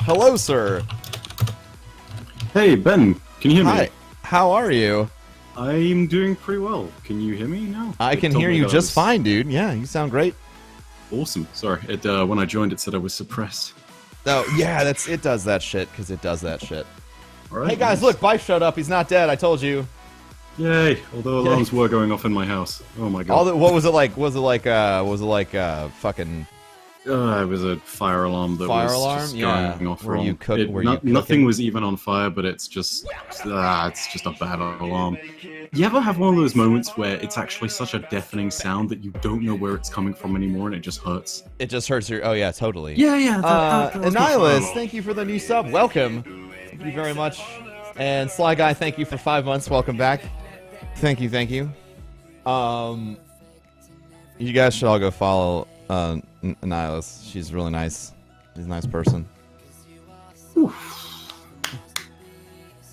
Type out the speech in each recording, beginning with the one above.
Hello, sir. Hey, Ben, can you hear me? Hi. How are you? I'm doing pretty well. Can you hear me now? I can hear you just fine, dude. Yeah, you sound great. Awesome. Sorry, when I joined, it said I was suppressed. Oh, yeah, it does that shit, because it does that shit. All right, Hey, guys, look, Bife showed up. He's not dead, I told you. Yay, although alarms were going off in my house. Oh my god. What was it like? Was it like fucking... It was a fire alarm that Fire was alarm? just Yeah. going off Were wrong. you cooking? Nothing was even on fire, but it's just a bad alarm. You ever have one of those moments where it's actually such a deafening sound that you don't know where it's coming from anymore, and it just hurts? It just hurts your... Oh, yeah, totally. Yeah. Annihilus, thank you for the new sub. Welcome. Thank you very much. And Sly Guy, thank you for 5 months. Welcome back. Thank you. You guys should all go follow Annihilus. She's really nice. She's a nice person. Right.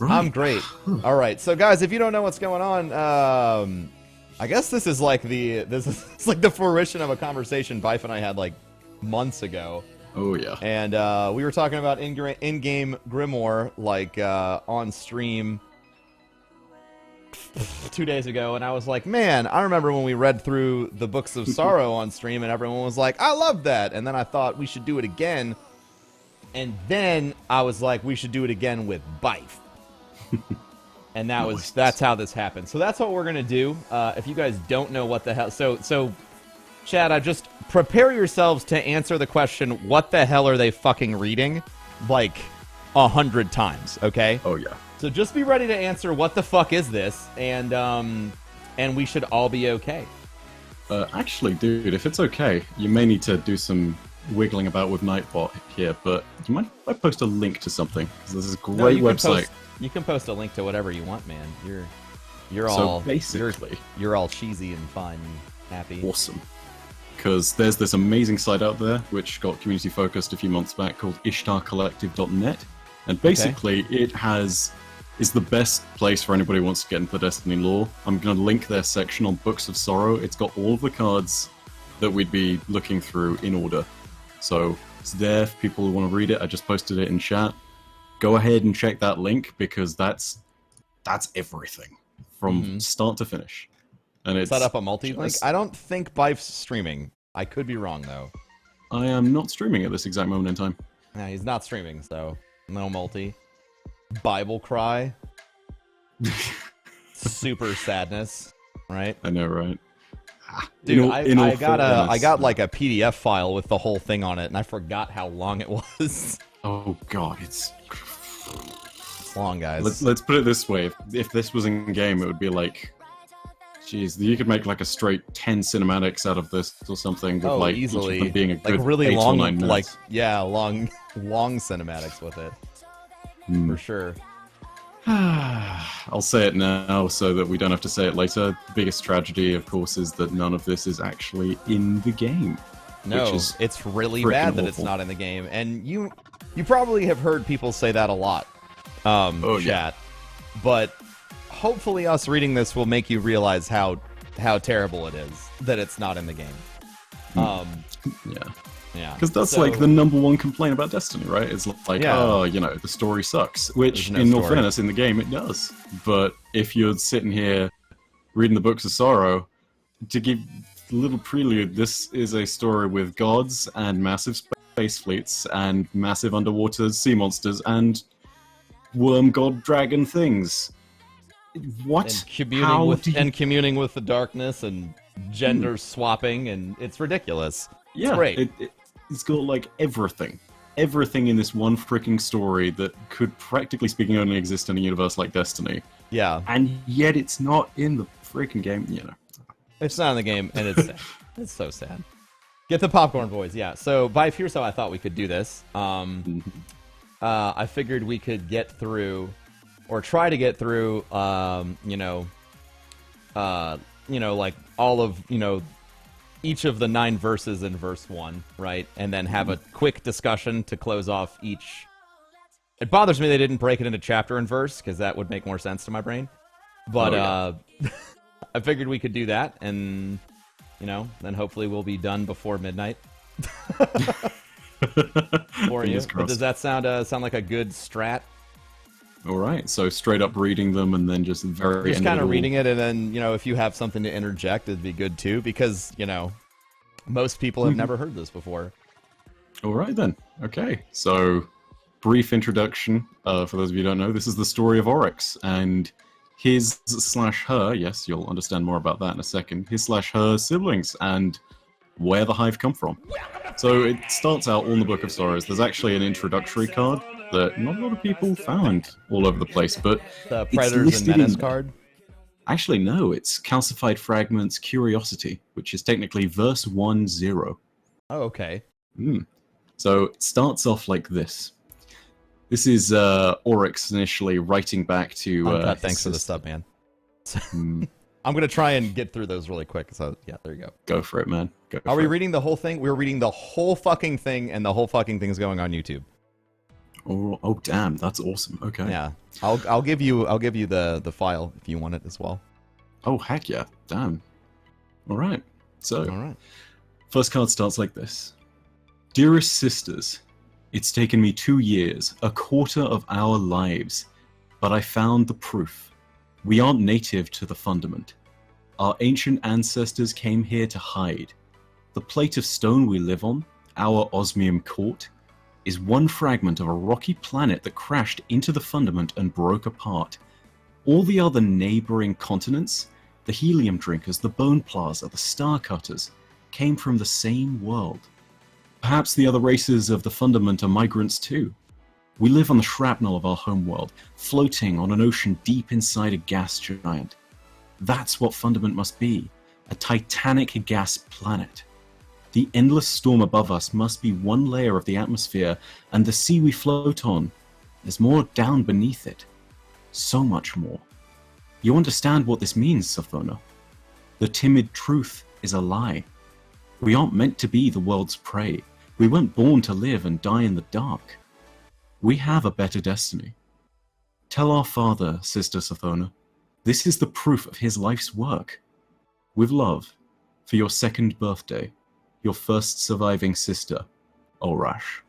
I'm great. All right, so guys, if you don't know what's going on, I guess this is like the fruition of a conversation Bife and I had like months ago. Oh yeah. And we were talking about in-game Grimoire like on stream 2 days ago, and I was like, man, I remember when we read through the Books of Sorrow on stream, and everyone was like, I love that. And then I thought we should do it again. And then I was like, we should do it again with Bife. And that's how this happened. So that's what we're gonna do. If you guys don't know what the hell, so Chad, I just prepare yourselves to answer the question, what the hell are they fucking reading? Like 100 times, okay? Oh yeah. So just be ready to answer what the fuck is this, and we should all be okay. Actually, dude, if it's okay, you may need to do some wiggling about with Nightbot here, but do you mind if I post a link to something? This is a great website. You can post a link to whatever you want, man. You're so all basically you're all cheesy and fun and happy. Awesome. Because there's this amazing site out there which got community focused a few months back called ishtarcollective.net, and basically it is the best place for anybody who wants to get into the Destiny lore. I'm going to link their section on Books of Sorrow. It's got all of the cards that we'd be looking through in order. So it's there for people who want to read it. I just posted it in chat. Go ahead and check that link, because that's everything from start to finish. And it's set up a multi-link. I don't think Bife's streaming. I could be wrong though. I am not streaming at this exact moment in time. Yeah, he's not streaming, so no multi. Bible cry. Super sadness, right? I know, right? Dude, I got like a PDF file with the whole thing on it, and I forgot how long it was. Oh god, it's long, guys. Let's put it this way: if this was in game, it would be like, jeez, you could make like a straight 10 cinematics out of this or something. With like easily. Each of them being a good like really 8 long, or 9 minutes. like long cinematics with it, for sure. I'll say it now so that we don't have to say it later. The biggest tragedy, of course, is that none of this is actually in the game. No, it's really bad that it's not in the game, and you probably have heard people say that a lot, chat. Yeah. But hopefully, us reading this will make you realize how terrible it is that it's not in the game. Yeah. Because that's like the #1 complaint about Destiny, right? It's like, oh, the story sucks. Which, in all fairness, in the game it does. But if you're sitting here reading the Books of Sorrow, to give a little prelude, this is a story with gods and massive space fleets and massive underwater sea monsters and worm god dragon things. What? And communing with the darkness and gender swapping, and it's ridiculous. Yeah, it's great. It's got like everything in this one freaking story that could, practically speaking, only exist in a universe like Destiny. Yeah, and yet it's not in the freaking game. It's not in the game, and it's sad. It's so sad. Get the popcorn, boys. Yeah. So, Bife, here's how I thought we could do this. I figured we could get through, or try to get through, like all of, each of the 9 verses in verse 1, right? And then have a quick discussion to close off each. It bothers me they didn't break it into chapter and verse, because that would make more sense to my brain. But I figured we could do that, and then hopefully we'll be done before midnight. for you. But does that sound like a good strat? All right, so straight up reading them and then just very just kind of reading it, and then if you have something to interject, it'd be good too, because most people have never heard this before. All right then. Okay, so brief introduction. For those of you who don't know, this is the story of Oryx and his/her. Yes, you'll understand more about that in a second. His/her siblings and where the hive come from. So it starts out all in the Book of Sorrows. There's actually an introductory card that not a lot of people found all over the place, but the Predators and Menace card? Actually, no, it's Calcified Fragments Curiosity, which is technically verse 1-0. Oh, okay. So it starts off like this. This is Oryx initially writing back to... thanks for the sub, man. I'm going to try and get through those really quick. So, yeah, there you go. Go for it, man. Are we reading the whole thing? We're reading the whole fucking thing, and the whole fucking thing is going on YouTube. Oh damn, that's awesome. Okay. Yeah. I'll give you the file if you want it as well. Oh heck yeah. Damn. Alright. So Alright. First card starts like this. Dearest sisters, it's taken me 2 years, a quarter of our lives, but I found the proof. We aren't native to the Fundament. Our ancient ancestors came here to hide. The plate of stone we live on, our osmium court, is one fragment of a rocky planet that crashed into the Fundament and broke apart. All the other neighboring continents, the helium drinkers, the bone plaza, the star cutters, came from the same world. Perhaps the other races of the Fundament are migrants too. We live on the shrapnel of our homeworld, floating on an ocean deep inside a gas giant. That's what Fundament must be, a titanic gas planet. The endless storm above us must be one layer of the atmosphere, and the sea we float on, there's more down beneath it. So much more. You understand what this means, Sathona? The timid truth is a lie. We aren't meant to be the world's prey. We weren't born to live and die in the dark. We have a better destiny. Tell our father, Sister Sathona, this is the proof of his life's work. With love, for your 2nd birthday, your first surviving sister, Orash.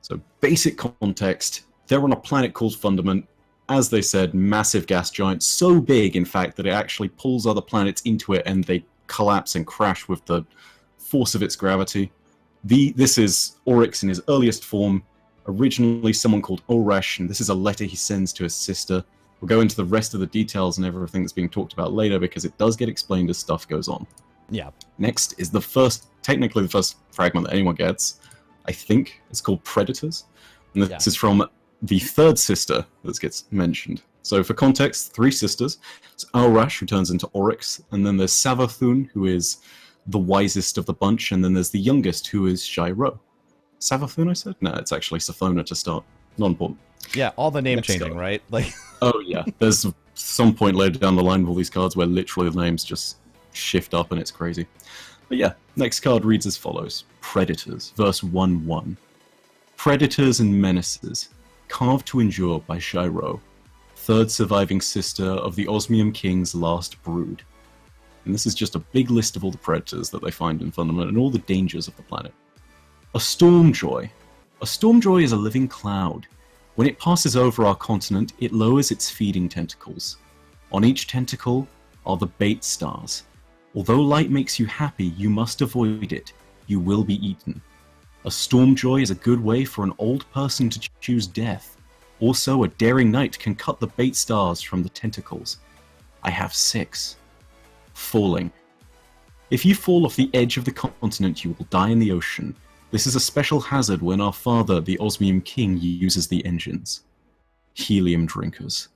So basic context, they're on a planet called Fundament. As they said, massive gas giant, so big in fact that it actually pulls other planets into it and they collapse and crash with the force of its gravity. This is Oryx in his earliest form, originally someone called Orash, and this is a letter he sends to his sister. We'll go into the rest of the details and everything that's being talked about later because it does get explained as stuff goes on. Yeah. Next is technically the first fragment that anyone gets. I think it's called Predators. And this is from the 3rd sister that gets mentioned. So for context, 3 sisters. It's Alrash, who turns into Oryx, and then there's Savathun, who is the wisest of the bunch, and then there's the youngest, who is Shiro. Savathun, I said? No, it's actually Sathona to start. Not important. Yeah, all the name changing, right? Like. Oh yeah, there's some point later down the line with all these cards where literally the names just shift up and it's crazy. But yeah, next card reads as follows. Predators, verse 1-1. Predators and menaces, carved to endure by Shiro, 3rd surviving sister of the Osmium King's last brood. And this is just a big list of all the predators that they find in Fundament and all the dangers of the planet. A Stormjoy. A Stormjoy is a living cloud. When it passes over our continent, it lowers its feeding tentacles. On each tentacle are the bait stars. Although light makes you happy, you must avoid it. You will be eaten. A Stormjoy is a good way for an old person to choose death. Also, a daring knight can cut the bait stars from the tentacles. I have 6. Falling. If you fall off the edge of the continent, you will die in the ocean. This is a special hazard when our father, the Osmium King, uses the engines. Helium drinkers.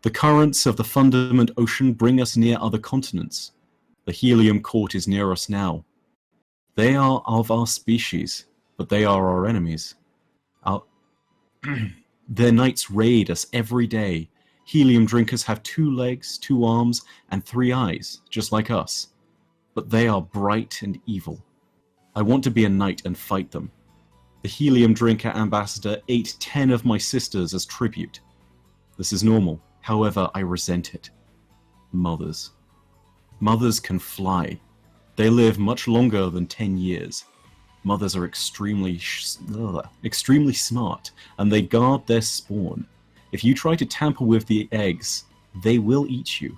The currents of the Fundament Ocean bring us near other continents. The Helium Court is near us now. They are of our species, but they are our enemies. Their knights raid us every day. Helium drinkers have 2 legs, 2 arms, and 3 eyes, just like us. But they are bright and evil. I want to be a knight and fight them. The Helium Drinker Ambassador ate 10 of my sisters as tribute. This is normal, however I resent it. Mothers. Mothers can fly. They live much longer than 10 years. Mothers are extremely smart, and they guard their spawn. If you try to tamper with the eggs, they will eat you.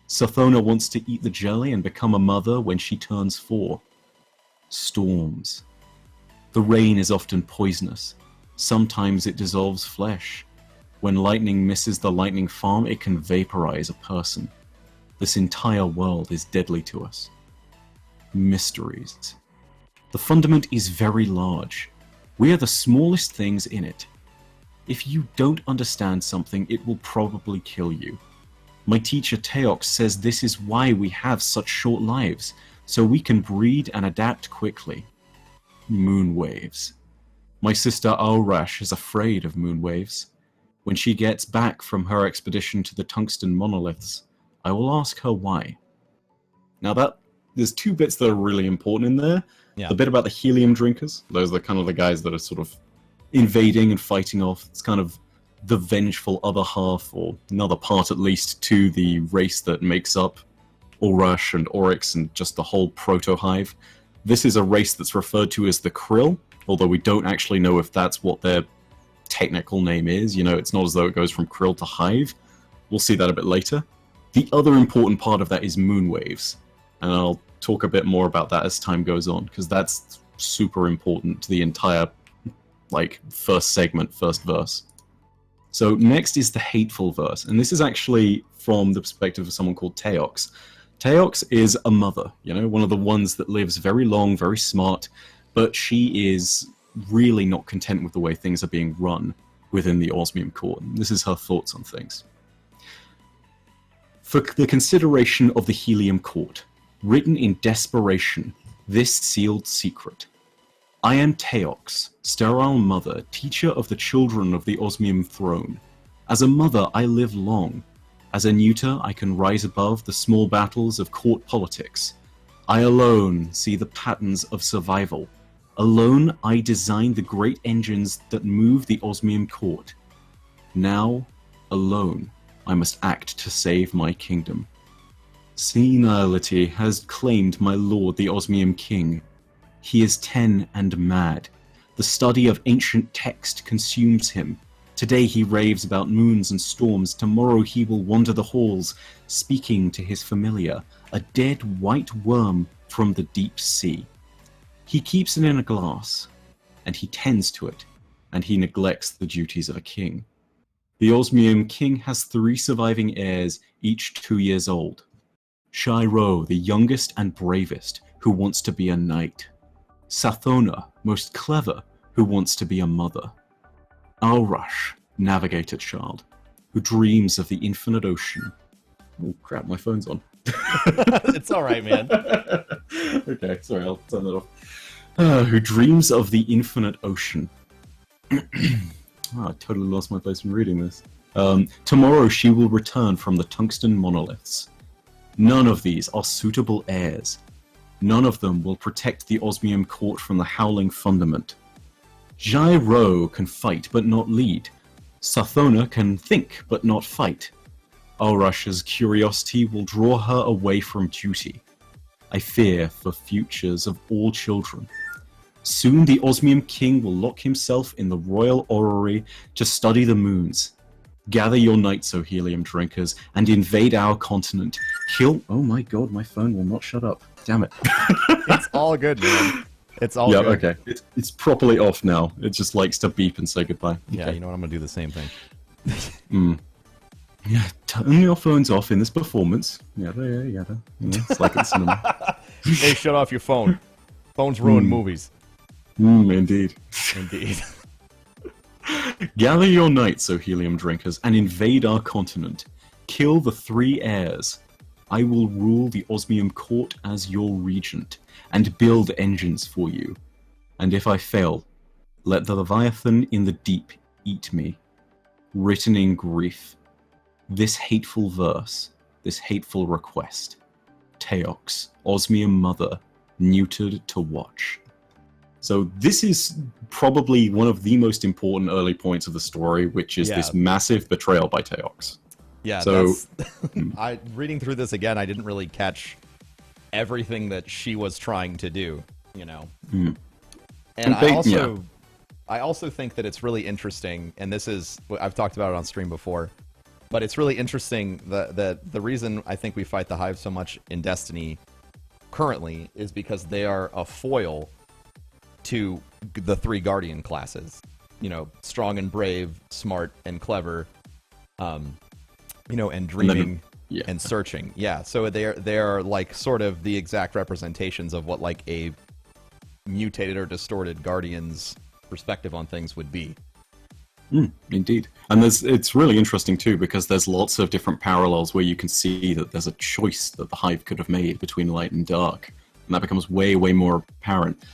Sathona wants to eat the jelly and become a mother when she turns 4. Storms. The rain is often poisonous. Sometimes it dissolves flesh. When lightning misses the lightning farm, it can vaporize a person. This entire world is deadly to us. Mysteries. The Fundament is very large. We are the smallest things in it. If you don't understand something, it will probably kill you. My teacher Teox says this is why we have such short lives, so we can breed and adapt quickly. Moon waves. My sister Aurash is afraid of moon waves. When she gets back from her expedition to the tungsten monoliths, I will ask her why. Now there's 2 bits that are really important in there. Yeah. The bit about the helium drinkers, those are kind of the guys that are sort of invading and fighting off. It's kind of the vengeful other half, or another part at least, to the race that makes up Aurash and Oryx and just the whole proto-hive. This is a race that's referred to as the Krill, although we don't actually know if that's what their technical name is. You know, it's not as though it goes from Krill to Hive. We'll see that a bit later. The other important part of that is moon waves, and I'll talk a bit more about that as time goes on, because that's super important to the entire, first segment, first verse. So next is the hateful verse, and this is actually from the perspective of someone called Teox. Teox is a mother, one of the ones that lives very long, very smart, but she is really not content with the way things are being run within the Osmium Court. This is her thoughts on things. For the consideration of the Helium Court, written in desperation, this sealed secret. I am Teox, sterile mother, teacher of the children of the Osmium throne. As a mother, I live long. As a neuter, I can rise above the small battles of court politics. I alone see the patterns of survival. Alone, I design the great engines that move the Osmium court. Now, alone, I must act to save my kingdom. Senility has claimed my lord the Osmium king. He is 10 and mad. The study of ancient text consumes him. Today he raves about moons and storms. Tomorrow he will wander the halls, speaking to his familiar, a dead white worm from the deep sea. He keeps it in a glass, and he tends to it, and he neglects the duties of a king. The Osmium king has 3 surviving heirs, each 2 years old. Shiro, the youngest and bravest, who wants to be a knight. Sathona, most clever, who wants to be a mother. Aurash, navigator child, who dreams of the infinite ocean. Oh crap, my phone's on. It's alright, man. Okay, sorry, I'll turn that off. Who dreams of the infinite ocean. I totally lost my place when reading this. Tomorrow she will return from the tungsten monoliths. None of these are suitable heirs. None of them will protect the Osmium court from the howling Fundament. Gyro can fight but not lead. Sathona can think but not fight. Aurash's curiosity will draw her away from duty. I fear for futures of all children. Soon the Osmium king will lock himself in the royal orrery to study the moons. Gather your knights, O helium drinkers, and invade our continent. Kill... Oh my god, my phone will not shut up. Damn it. It's all good, man. It's all good. Yeah, okay. It's properly off now. It just likes to beep and say goodbye. Yeah, okay. you know what? I'm going to do the same thing. Yeah, turn your phones off in this performance. Yada. It's like it's cinema. Hey, shut off your phone. Phones ruin movies. Indeed. Indeed. Gather your knights, O helium drinkers, and invade our continent. Kill the 3 heirs. I will rule the Osmium court as your regent, and build engines for you. And if I fail, let the Leviathan in the deep eat me. Written in grief. This hateful verse, this hateful request. Teox, Osmium mother, neutered to watch. So this is probably one of the most important early points of the story, which is this massive betrayal by Teox. Yeah, so reading through this again, I didn't really catch everything that she was trying to do, you know. And I also think that it's really interesting, and this is, I've talked about it on stream before, but it's really interesting that the reason I think we fight the Hive so much in Destiny currently is because they are a foil to the 3 Guardian classes. You know, strong and brave, smart and clever, you know, and dreaming and searching. Yeah, so they're like sort of the exact representations of what like a mutated or distorted Guardian's perspective on things would be. Indeed. And it's really interesting too, because there's lots of different parallels where you can see that there's a choice that the Hive could have made between light and dark, and that becomes way, way more apparent.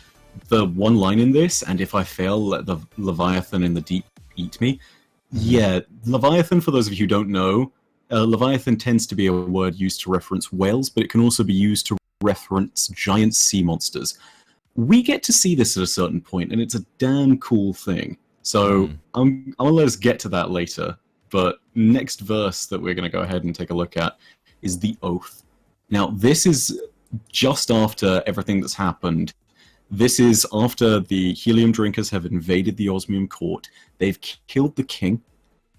The one line in this, and if I fail, let the Leviathan in the deep eat me. Yeah, Leviathan, for those of you who don't know, Leviathan tends to be a word used to reference whales, but it can also be used to reference giant sea monsters. We get to see this at a certain point, and it's a damn cool thing. So I'll let us get to that later, but next verse that we're going to go ahead and take a look at is the Oath. Now, this is just after everything that's happened. This is after the Helium Drinkers have invaded the Osmium Court. They've killed the king,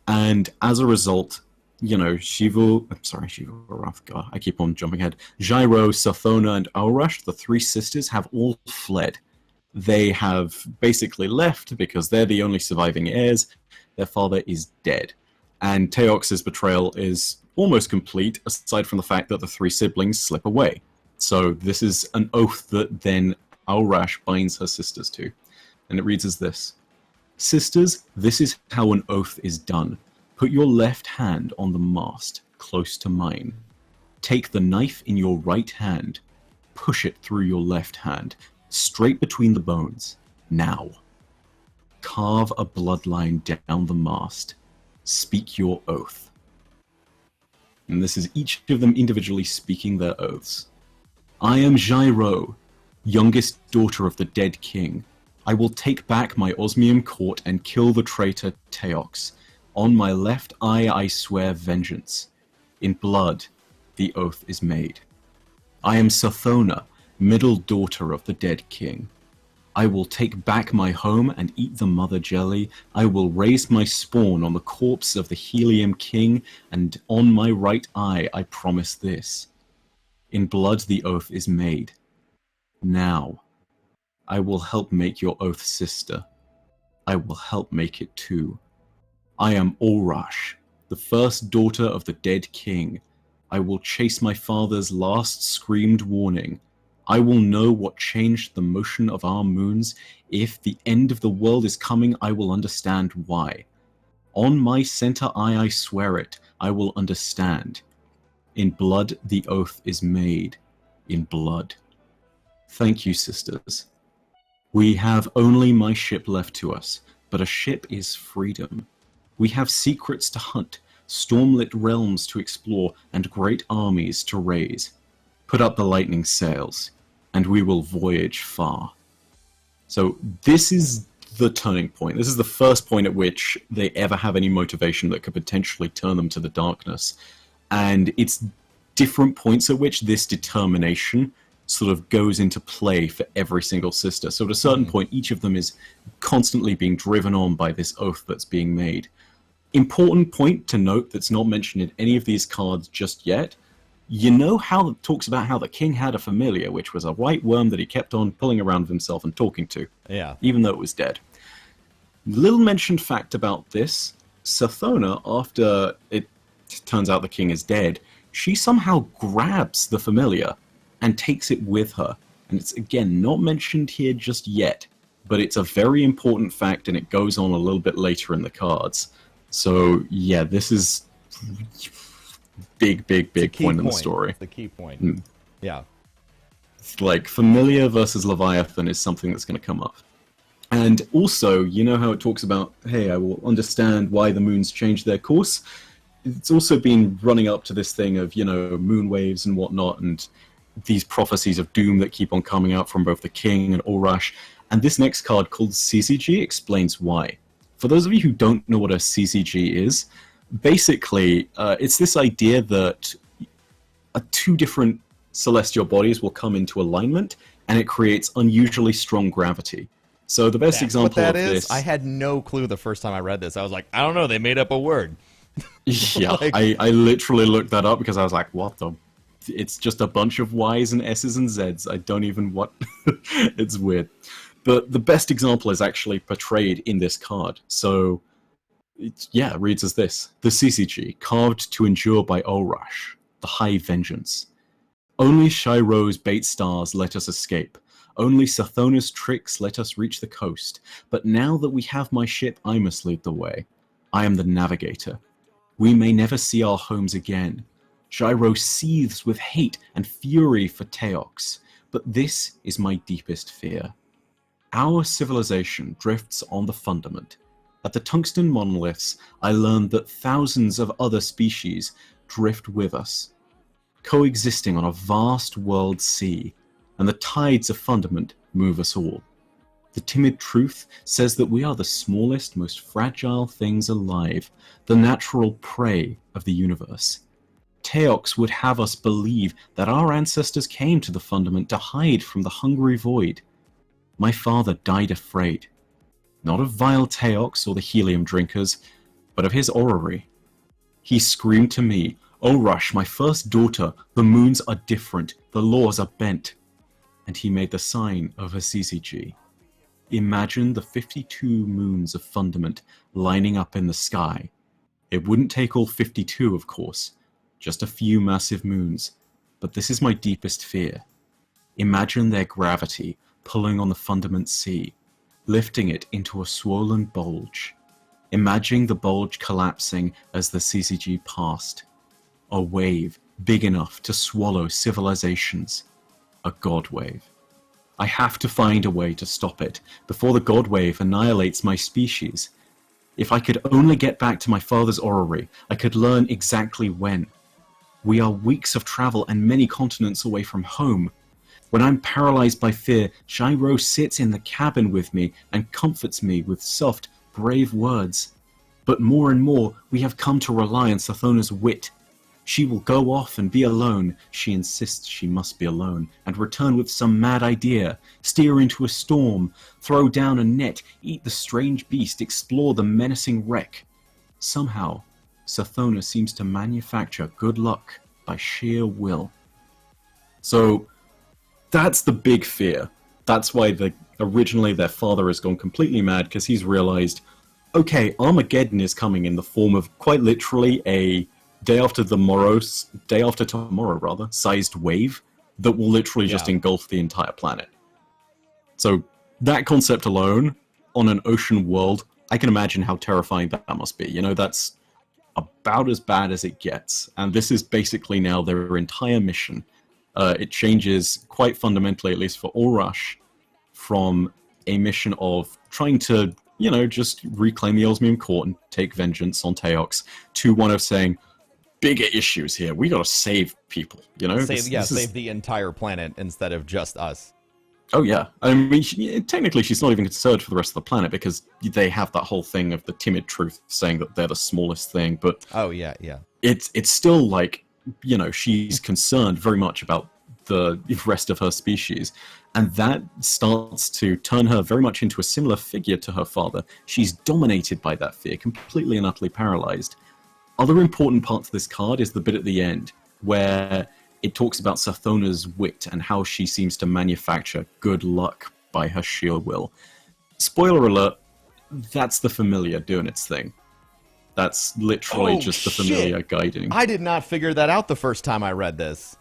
and as a result, you know, Shivu, God, I keep on jumping ahead. Gyro, Sathona, and Aurash, the 3 sisters, have all fled. They have basically left because they're the only surviving heirs. Their father is dead. And Teox's betrayal is almost complete, aside from the fact that the 3 siblings slip away. So this is an oath that then Aurash binds her sisters to. And it reads as this: Sisters, this is how an oath is done. Put your left hand on the mast, close to mine. Take the knife in your right hand. Push it through your left hand, straight between the bones. Now. Carve a bloodline down the mast. Speak your oath. And this is each of them individually speaking their oaths. I am Gyro, youngest daughter of the dead king. I will take back my Osmium court and kill the traitor Teox. On my left eye I swear vengeance. In blood, the oath is made. I am Sathona, middle daughter of the dead king. I will take back my home and eat the mother jelly. I will raise my spawn on the corpse of the Helium king, and on my right eye I promise this. In blood the oath is made. Now, I will help make your oath, sister. I will help make it too. I am Aurash, the first daughter of the dead king. I will chase my father's last screamed warning. I will know what changed the motion of our moons. If the end of the world is coming, I will understand why. On my center eye I swear it, I will understand. In blood the oath is made. In blood. Thank you, sisters. We have only my ship left to us, but a ship is freedom. We have secrets to hunt, stormlit realms to explore, and great armies to raise. Put up the lightning sails, and we will voyage far. So this is the turning point. This is the first point at which they ever have any motivation that could potentially turn them to the darkness. And it's different points at which this determination sort of goes into play for every single sister. So at a certain point, each of them is constantly being driven on by this oath that's being made. Important point to note that's not mentioned in any of these cards just yet. You know how it talks about how the king had a familiar, which was a white worm that he kept on pulling around with himself and talking to, even though it was dead. Little mentioned fact about this, Sathona, after it turns out the king is dead, she somehow grabs the familiar and takes it with her. And it's, again, not mentioned here just yet, but it's a very important fact, and it goes on a little bit later in the cards. So, yeah, this is big point in the story. It's the key point. Yeah. It's like, familiar versus Leviathan is something that's going to come up. And also, you know how it talks about, hey, I will understand why the moons changed their course? It's also been running up to this thing of, you know, moon waves and whatnot, and these prophecies of doom that keep on coming out from both the king and Aurash. And this next card, called CCG, explains why. For those of you who don't know what a CCG is, basically, it's this idea that two different celestial bodies will come into alignment, and it creates unusually strong gravity. So the best That's what example that of is? this... I had no clue the first time I read this. I was like, I don't know, they made up a word. Yeah, Like- I literally looked that up because I was like, what the... It's just a bunch of Y's and S's and Z's. I don't even what... It's weird. But the best example is actually portrayed in this card. So, it reads as this. The CCG, carved to endure by Orash, the High Vengeance. Only Shiro's bait stars let us escape. Only Sathona's tricks let us reach the coast. But now that we have my ship, I must lead the way. I am the navigator. We may never see our homes again. Shiro seethes with hate and fury for Teox. But this is my deepest fear. Our civilization drifts on the Fundament. At the tungsten monoliths, I learned that thousands of other species drift with us, coexisting on a vast world sea, and the tides of Fundament move us all. The timid truth says that we are the smallest, most fragile things alive, the natural prey of the universe. Teox would have us believe that our ancestors came to the Fundament to hide from the hungry void. My father died afraid, not of vile Teox or the helium drinkers, but of his orrery. He screamed to me, "O Rush, my first daughter, the moons are different, the laws are bent." And he made the sign of a CCG. Imagine the 52 moons of Fundament lining up in the sky. It wouldn't take all 52, of course, just a few massive moons, but this is my deepest fear. Imagine their gravity pulling on the Fundament sea, lifting it into a swollen bulge. Imagine the bulge collapsing as the CCG passed. A wave big enough to swallow civilizations. A God wave. I have to find a way to stop it before the God wave annihilates my species. If I could only get back to my father's orrery, I could learn exactly when. We are weeks of travel and many continents away from home. When I'm paralyzed by fear, Shiro sits in the cabin with me and comforts me with soft, brave words. But more and more, we have come to rely on Sathona's wit. She will go off and be alone. She insists she must be alone, and return with some mad idea, steer into a storm, throw down a net, eat the strange beast, explore the menacing wreck. Somehow, Sathona seems to manufacture good luck by sheer will. So, that's the big fear. That's why originally their father has gone completely mad, because he's realized, okay, Armageddon is coming in the form of quite literally a day after tomorrow sized wave that will literally just engulf the entire planet. So that concept alone, on an ocean world, I can imagine how terrifying that must be. You know, that's about as bad as it gets. And this is basically now their entire mission. It changes quite fundamentally, at least for Orash, from a mission of trying to, you know, just reclaim the Osmium Court and take vengeance on Teox, to one of saying, bigger issues here. We gotta save people, you know? Save the entire planet instead of just us. Oh, yeah. I mean, technically she's not even concerned for the rest of the planet, because they have that whole thing of the timid truth saying that they're the smallest thing, but... Oh, yeah. It's still like, you know, she's concerned very much about the rest of her species, and that starts to turn her very much into a similar figure to her father. She's dominated by that fear, completely and utterly paralyzed. Other important part to this card is the bit at the end, where it talks about Sathona's wit and how she seems to manufacture good luck by her sheer will. Spoiler alert, that's the familiar doing its thing. That's literally just the familiar guiding. I did not figure that out the first time I read this.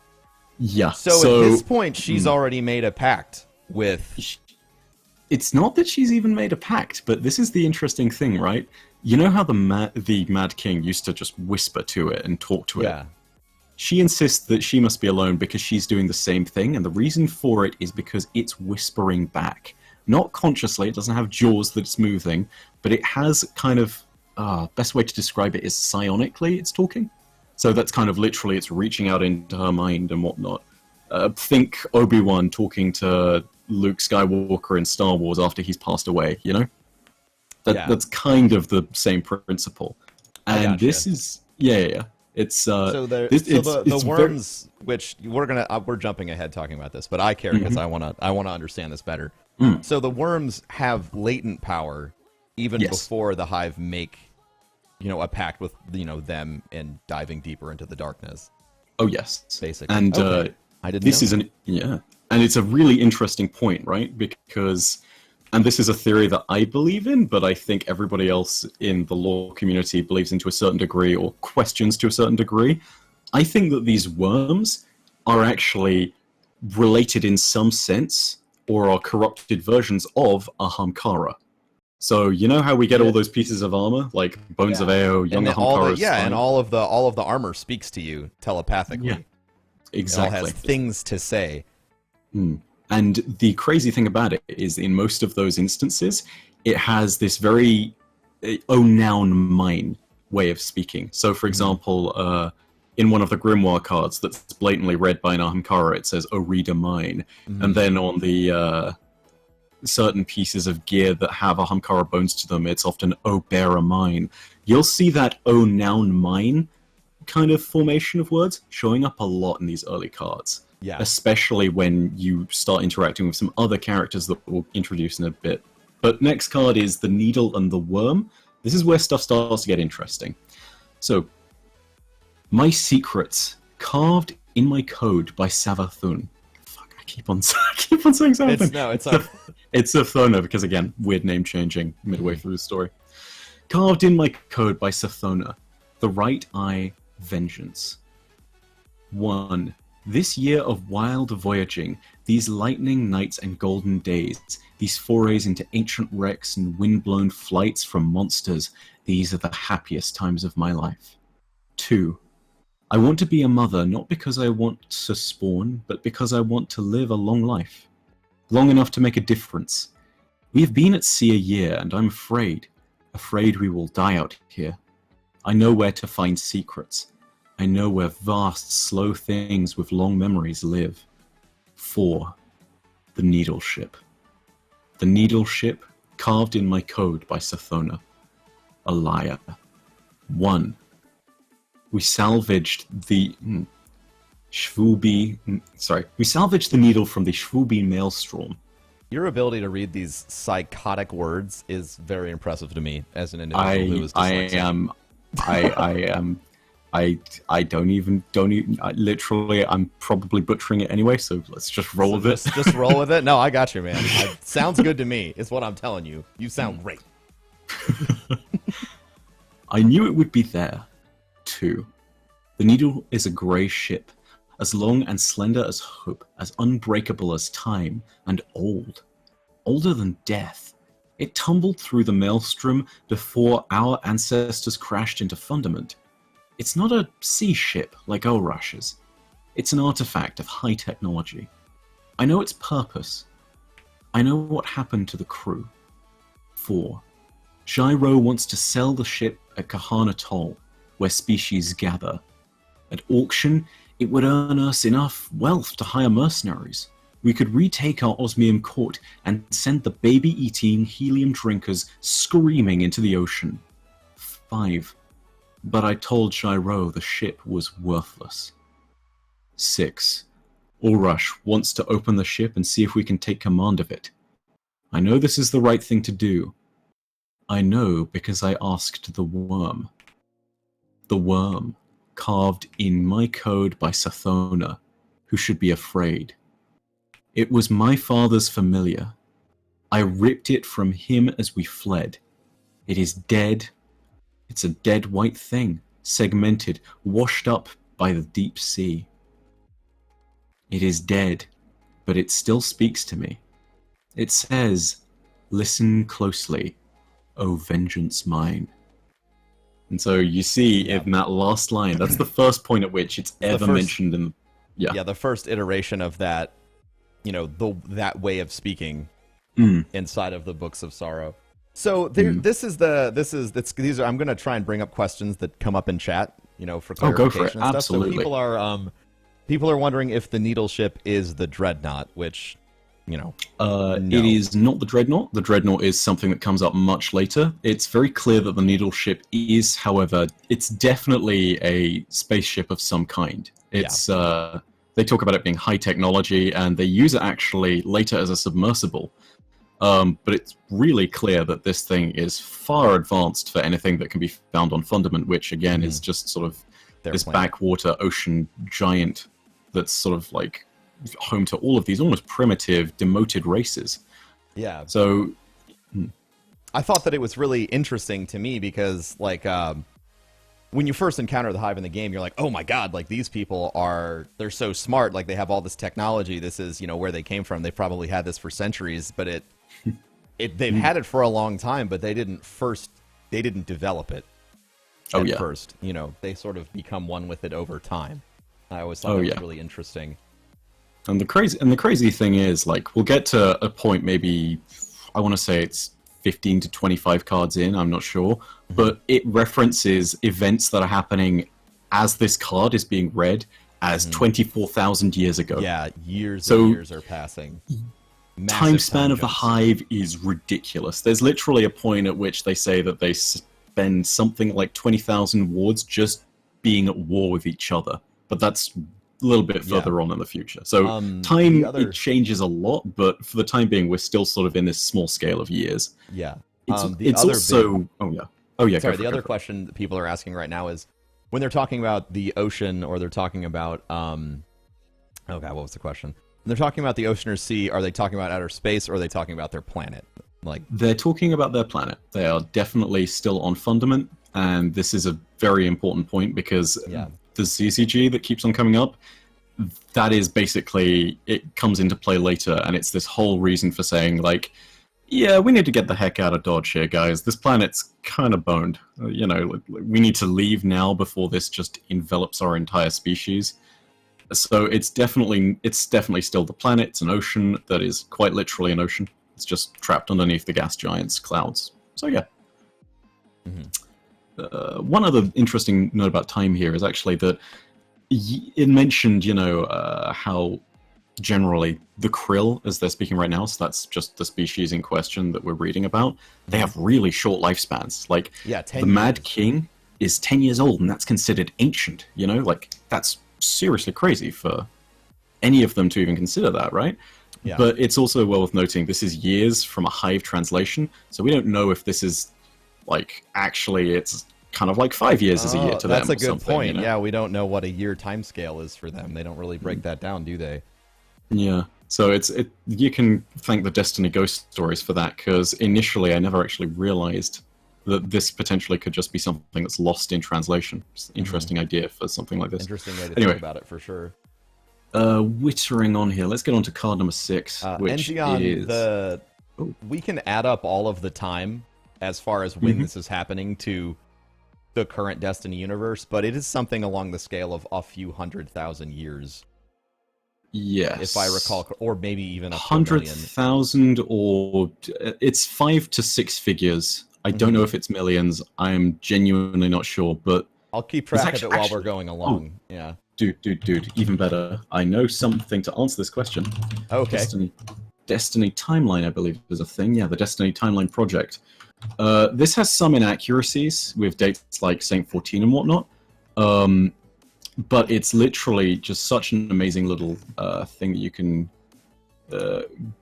Yeah. So at this point, she's already made a pact with... It's not that she's even made a pact, but this is the interesting thing, right? You know how the Mad King used to just whisper to it and talk to it? Yeah. She insists that she must be alone because she's doing the same thing, and the reason for it is because it's whispering back. Not consciously, it doesn't have jaws that it's moving, but it has kind of... best way to describe it is psionically it's talking. So that's kind of literally it's reaching out into her mind and whatnot. Think Obi-Wan talking to Luke Skywalker in Star Wars after he's passed away, you know? That's kind of the same principle. And this is... Yeah. It's so the worms, which we're jumping ahead talking about this, but I care because I wanna understand this better. So the worms have latent power even before the Hive make, a pact with, them and diving deeper into the darkness. Oh, yes. Basically. And I didn't this know. And it's a really interesting point, right? Because, and this is a theory that I believe in, but I think everybody else in the lore community believes in to a certain degree or questions to a certain degree. I think that these worms are actually related in some sense or are corrupted versions of Ahamkara. So you know how we get all those pieces of armor, like Bones of Ao, Young Ahamkara. And all of the armor speaks to you telepathically. Yeah, exactly. It all has things to say. And the crazy thing about it is, in most of those instances, it has this very noun mine way of speaking. So, for example, in one of the Grimoire cards that's blatantly read by an Ahamkara, it says, "O reader mine." And then on the certain pieces of gear that have Ahamkara bones to them, it's often "O bearer mine." You'll see that "O noun mine" kind of formation of words showing up a lot in these early cards. Yeah. Especially when you start interacting with some other characters that we'll introduce in a bit. But next card is the Needle and the Worm. This is where stuff starts to get interesting. So, my secrets, carved in my code by Savathun. Fuck, I keep on saying Savathun. It's Sathona, because again, weird name changing midway through the story. Carved in my code by Sathona. The Right Eye Vengeance. 1. This year of wild voyaging, these lightning nights and golden days, these forays into ancient wrecks and wind-blown flights from monsters, these are the happiest times of my life. 2. I want to be a mother not because I want to spawn, but because I want to live a long life. Long enough to make a difference. We have been at sea a year, and I'm afraid we will die out here. I know where to find secrets. I know where vast, slow things with long memories live. 4. The Needle Ship. The Needle Ship, carved in my code by Sathona. A liar. 1. We salvaged the we salvaged the needle from the Shvubi maelstrom. Your ability to read these psychotic words is very impressive to me as an individual who is dyslexic. I don't even, literally, I'm probably butchering it anyway, so let's just roll with it. Just roll with it? No, I got you, man. Sounds good to me, is what I'm telling you. You sound great. I knew it would be there. 2. The Needle is a grey ship, as long and slender as hope, as unbreakable as time, and old. Older than death. It tumbled through the maelstrom before our ancestors crashed into Fundament. It's not a sea ship like Ulrush's. It's an artifact of high technology. I know its purpose. I know what happened to the crew. 4. Gyro wants to sell the ship at Kahana Toll, where species gather. At auction, it would earn us enough wealth to hire mercenaries. We could retake our osmium court and send the baby-eating helium drinkers screaming into the ocean. 5. But I told Gyro the ship was worthless. 6. Ulrush wants to open the ship and see if we can take command of it. I know this is the right thing to do. I know because I asked the worm. The worm, carved in my code by Sathona, who should be afraid. It was my father's familiar. I ripped it from him as we fled. It is dead. It's a dead white thing, segmented, washed up by the deep sea. It is dead, but it still speaks to me. It says, "Listen closely, O vengeance mine." And so you see in that last line, that's the first point at which it's ever mentioned in... Yeah, the first iteration of that, that way of speaking inside of the Books of Sorrow. So these are, I'm going to try and bring up questions that come up in chat, for clarification go for it. and stuff. Absolutely. So people are wondering if the Needle Ship is the Dreadnought, which, no. It is not the Dreadnought. The Dreadnought is something that comes up much later. It's very clear that the Needle Ship is, however, it's definitely a spaceship of some kind. It's they talk about it being high technology, and they use it actually later as a submersible. But it's really clear that this thing is far advanced for anything that can be found on Fundament, which again is just sort of this backwater ocean giant that's sort of like home to all of these almost primitive, demoted races. Yeah. So I thought that it was really interesting to me because, like, when you first encounter the Hive in the game, you're like, oh my god, like, these people they're so smart, like, they have all this technology, this is, you know, where they came from, they've probably had this for centuries, but they've had it for a long time, but they didn't develop it at first, you know, they sort of become one with it over time. I always thought that was really interesting. And the crazy thing is, like, we'll get to a point, maybe, I want to say it's 15 to 25 cards in, I'm not sure, but it references events that are happening as this card is being read as 24,000 years ago. Yeah, years and years are passing. Time span of the Hive is ridiculous. There's literally a point at which they say that they spend something like 20,000 wards just being at war with each other, but that's a little bit further on in the future. So time, it changes a lot, but for the time being, we're still sort of in this small scale of years. Yeah. It's also... Sorry, the other question that people are asking right now is, when they're talking about the ocean, or they're talking about... oh god, what was the question? When they're talking about the ocean or sea, are they talking about outer space, or are they talking about their planet? Like, they're talking about their planet. They are definitely still on Fundament, and this is a very important point because... the CCG that keeps on coming up, that is basically, it comes into play later, and it's this whole reason for saying, like, yeah, we need to get the heck out of Dodge here, guys. This planet's kind of boned. You know, we need to leave now before this just envelops our entire species. So it's definitely still the planet. It's an ocean that is quite literally an ocean. It's just trapped underneath the gas giants' clouds. So yeah. One other interesting note about time here is actually that it mentioned, you know, how generally the krill, as they're speaking right now, so that's just the species in question that we're reading about, they have really short lifespans. Like, the Mad King is 10 years old, and that's considered ancient, you know? Like, that's seriously crazy for any of them to even consider that, right? Yeah. But it's also well worth noting this is years from a Hive translation, so we don't know if this is, like, actually it's kind of like 5 years is a year to them. That's a good point. You know? Yeah, we don't know what a year time scale is for them. They don't really break that down, do they? Yeah. So you can thank the Destiny Ghost stories for that, because initially I never actually realized that this potentially could just be something that's lost in translation. It's an interesting idea for something like this. Interesting way to think about it, for sure. Wittering on here. Let's get on to card number 6, which is... we can add up all of the time as far as when this is happening to the current Destiny universe, but it is something along the scale of a few 100,000 years. Yes. If I recall, or maybe even 100,000, or it's 5 to 6 figures. I don't know if it's millions. I'm genuinely not sure, but I'll keep track of it while we're going along. Yeah. Dude, even better. I know something to answer this question. Okay. Destiny Timeline, I believe, is a thing. Yeah, the Destiny Timeline project. This has some inaccuracies with dates like Saint 14 and whatnot, but it's literally just such an amazing little thing that you can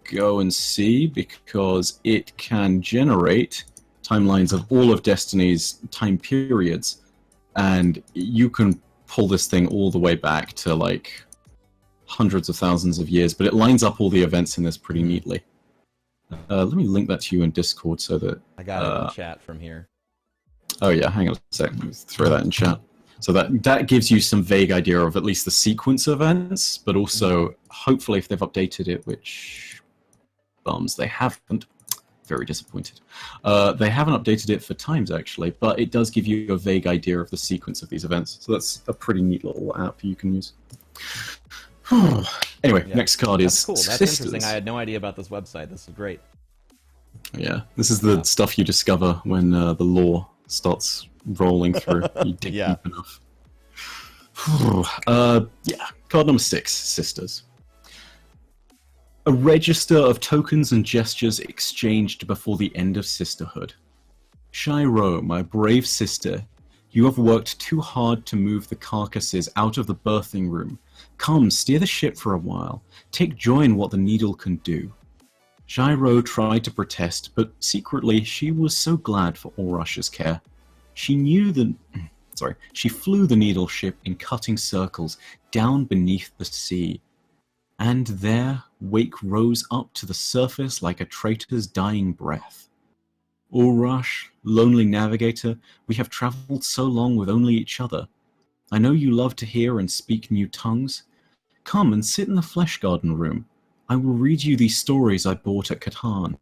go and see, because it can generate timelines of all of Destiny's time periods, and you can pull this thing all the way back to like hundreds of thousands of years, but it lines up all the events in this pretty neatly. Let me link that to you in Discord so that... I got it in chat from here. Oh yeah, hang on a sec. Let me throw that in chat. So that gives you some vague idea of at least the sequence of events, but also, hopefully, if they've updated it, which bums, they haven't. Very disappointed. They haven't updated it for times, actually, but it does give you a vague idea of the sequence of these events. So that's a pretty neat little app you can use. Anyway, next card is cool. That's interesting. I had no idea about this website. This is great. Yeah, this is the stuff you discover when the lore starts rolling through. You dig deep enough. Card number 6, Sisters. A register of tokens and gestures exchanged before the end of sisterhood. Shiro, my brave sister, you have worked too hard to move the carcasses out of the birthing room. Come, steer the ship for a while. Take joy in what the needle can do. Gyro tried to protest, but secretly she was so glad for Ulrush's care. She flew the needle ship in cutting circles down beneath the sea. And there, Wake rose up to the surface like a traitor's dying breath. Ulrush, lonely navigator, we have traveled so long with only each other. I know you love to hear and speak new tongues. Come and sit in the Flesh Garden room. I will read you these stories I bought at Catan.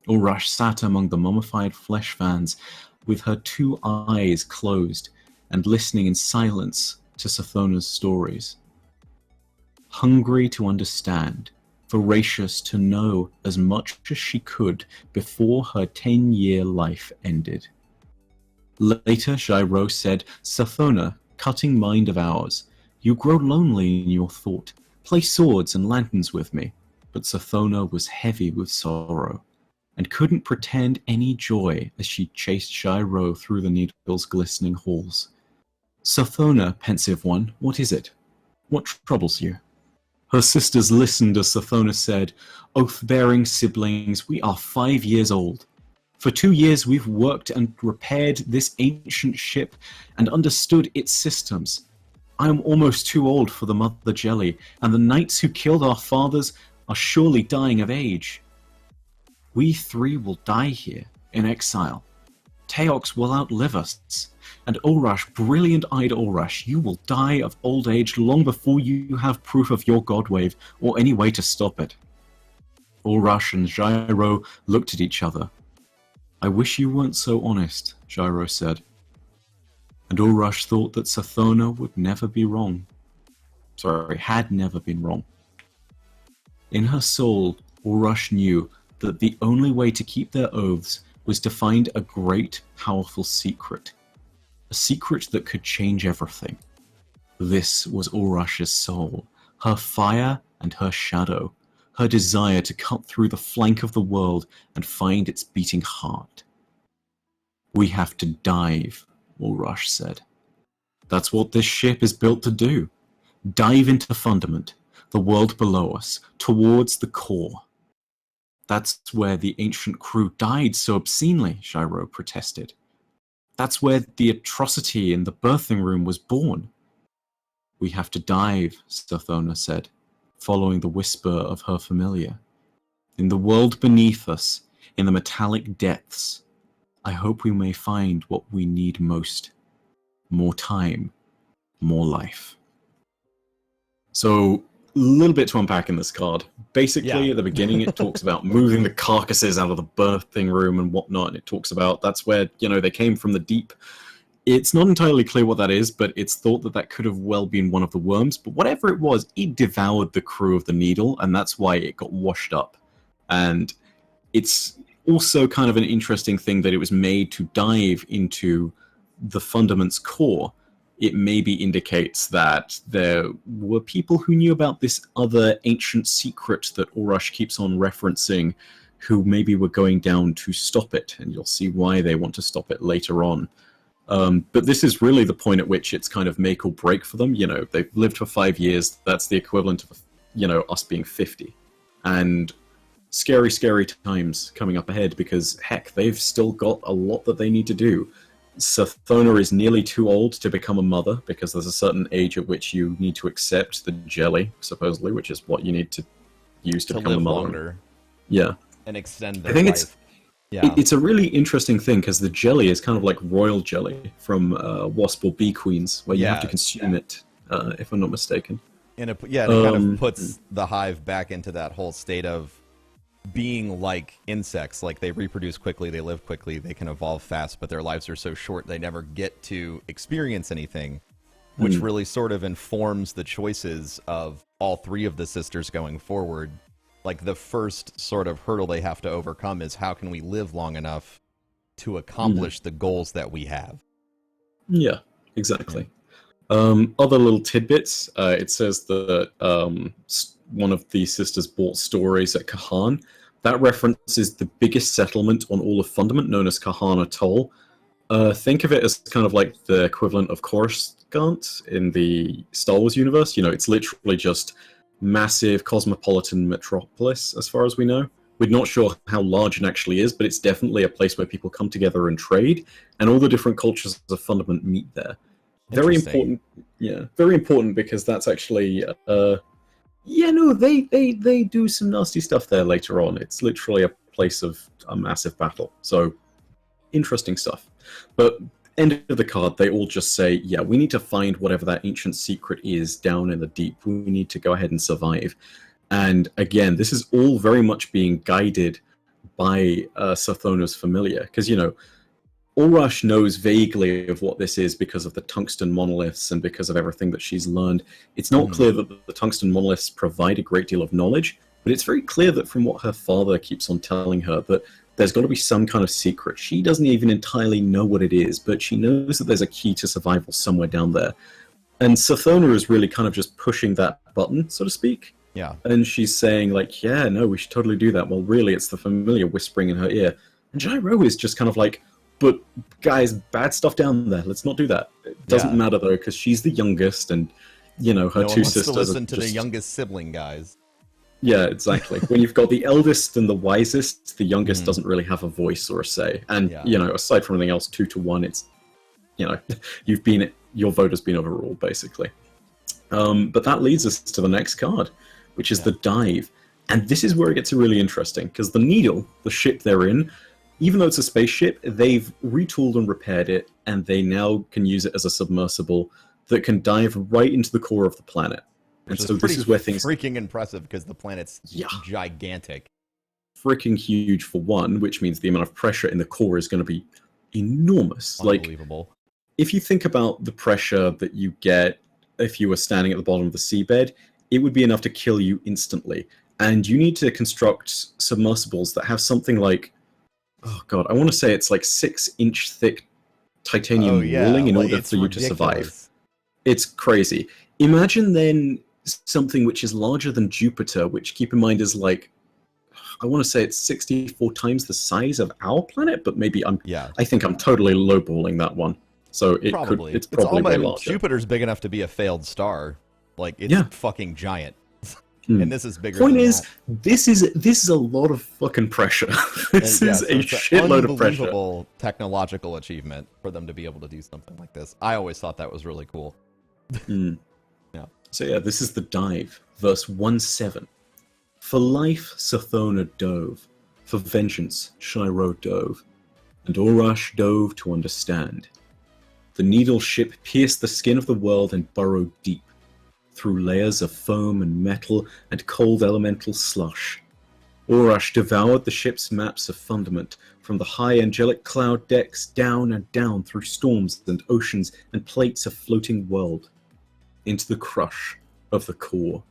Ulrush sat among the mummified flesh fans with her 2 eyes closed and listening in silence to Sathona's stories. Hungry to understand, voracious to know as much as she could before her 10-year life ended. Later, Gyro said, Sathona, cutting mind of ours, you grow lonely in your thought. Play swords and lanterns with me. But Sathona was heavy with sorrow, and couldn't pretend any joy as she chased Gyro through the needle's glistening halls. Sathona, pensive one, what is it? What troubles you? Her sisters listened as Sathona said, Oath-bearing siblings, we are 5 years old. For 2 years we've worked and repaired this ancient ship and understood its systems. I am almost too old for the Mother Jelly, and the knights who killed our fathers are surely dying of age. We 3 will die here, in exile. Teox will outlive us, and Ulrush, brilliant-eyed Ulrush, you will die of old age long before you have proof of your god wave, or any way to stop it. Ulrush and Gyro looked at each other. I wish you weren't so honest, Gyro said. And Ulrush thought that Sathona would never be wrong. Had never been wrong. In her soul, Ulrush knew that the only way to keep their oaths was to find a great, powerful secret. A secret that could change everything. This was Ulrush's soul, her fire and her shadow, her desire to cut through the flank of the world and find its beating heart. We have to dive, Ulrush said. That's what this ship is built to do. Dive into Fundament, the world below us, towards the core. That's where the ancient crew died so obscenely, Gyro protested. That's where the atrocity in the birthing room was born. We have to dive, Sathona said, following the whisper of her familiar. In the world beneath us, in the metallic depths, I hope we may find what we need most. More time, more life. So, a little bit to unpack in this card. Basically, at the beginning, it talks about moving the carcasses out of the birthing room and whatnot. And it talks about that's where, they came from the deep. It's not entirely clear what that is, but it's thought that that could have well been one of the worms. But whatever it was, it devoured the crew of the Needle, and that's why it got washed up. And it's also kind of an interesting thing that it was made to dive into the Fundament's core. It maybe indicates that there were people who knew about this other ancient secret that Ulrush keeps on referencing, who maybe were going down to stop it, and you'll see why they want to stop it later on. But this is really the point at which it's kind of make or break for them. They've lived for 5 years. That's the equivalent of, us being 50. And scary, scary times coming up ahead because, heck, they've still got a lot that they need to do. Sathona is nearly too old to become a mother because there's a certain age at which you need to accept the jelly, supposedly, which is what you need to use to become a mother. Longer. Yeah. And extend their life. It's a really interesting thing because the jelly is kind of like royal jelly from Wasp or Bee Queens, where you have to consume it, if I'm not mistaken. And it kind of puts the hive back into that whole state of being like insects. Like, they reproduce quickly, they live quickly, they can evolve fast, but their lives are so short they never get to experience anything, which really sort of informs the choices of all 3 of the sisters going forward. Like, the first sort of hurdle they have to overcome is how can we live long enough to accomplish the goals that we have. Yeah, exactly. Other little tidbits. It says that one of the sisters bought stories at Kahan. That references the biggest settlement on all of Fundament, known as Kahan Atoll. Think of it as kind of like the equivalent of Coruscant in the Star Wars universe. It's literally just massive cosmopolitan metropolis, as far as we know. We're not sure how large it actually is, but it's definitely a place where people come together and trade, and all the different cultures of Fundament meet there. Very important, yeah. Very important because that's actually, they do some nasty stuff there later on. It's literally a place of a massive battle. So, interesting stuff. But end of the card, they all just say, yeah, we need to find whatever that ancient secret is down in the deep. We need to go ahead and survive. And again, this is all very much being guided by Sathona's familiar. Because, Ulrush knows vaguely of what this is because of the tungsten monoliths and because of everything that she's learned. It's not clear that the tungsten monoliths provide a great deal of knowledge, but it's very clear that from what her father keeps on telling her, that there's got to be some kind of secret. She doesn't even entirely know what it is, but she knows that there's a key to survival somewhere down there. And Sathona is really kind of just pushing that button, so to speak. Yeah. And she's saying, like, yeah, no, we should totally do that. Well, really, it's the familiar whispering in her ear. And Gyro is just kind of like, but guys, bad stuff down there. Let's not do that. It doesn't matter, though, because she's the youngest, and, her no two one wants sisters to listen to just... the youngest sibling, guys. Yeah, exactly. When you've got the eldest and the wisest, the youngest doesn't really have a voice or a say. And, aside from anything else, 2-1, it's, your vote has been overruled, basically. But that leads us to the next card, which is the Dive. And this is where it gets really interesting, because the Needle, the ship they're in, even though it's a spaceship, they've retooled and repaired it, and they now can use it as a submersible that can dive right into the core of the planet. Which and so this is where things... freaking impressive, because the planet's gigantic. Freaking huge, for one, which means the amount of pressure in the core is going to be enormous. Unbelievable. Like, if you think about the pressure that you get if you were standing at the bottom of the seabed, it would be enough to kill you instantly. And you need to construct submersibles that have something like, oh god, I want to say it's like 6-inch thick titanium walling in order for you to survive. It's crazy. Imagine then something which is larger than Jupiter, which, keep in mind, is like, I want to say it's 64 times the size of our planet, but maybe I think I'm totally lowballing that one. So it's probably way larger. Jupiter's big enough to be a failed star. Like, it's fucking giant. And this is bigger. Point than is, that. this is a lot of fucking pressure. This is a shitload of pressure. Unbelievable technological achievement for them to be able to do something like this. I always thought that was really cool. Yeah. So yeah, this is the Dive, verse 1-7. For life, Sathona dove. For vengeance, Shiro dove. And Ulrush dove to understand. The Needle ship pierced the skin of the world and burrowed deep, through layers of foam and metal and cold elemental slush. Ulrush devoured the ship's maps of Fundament, from the high angelic cloud decks down and down through storms and oceans and plates of floating world, into the crush of the core.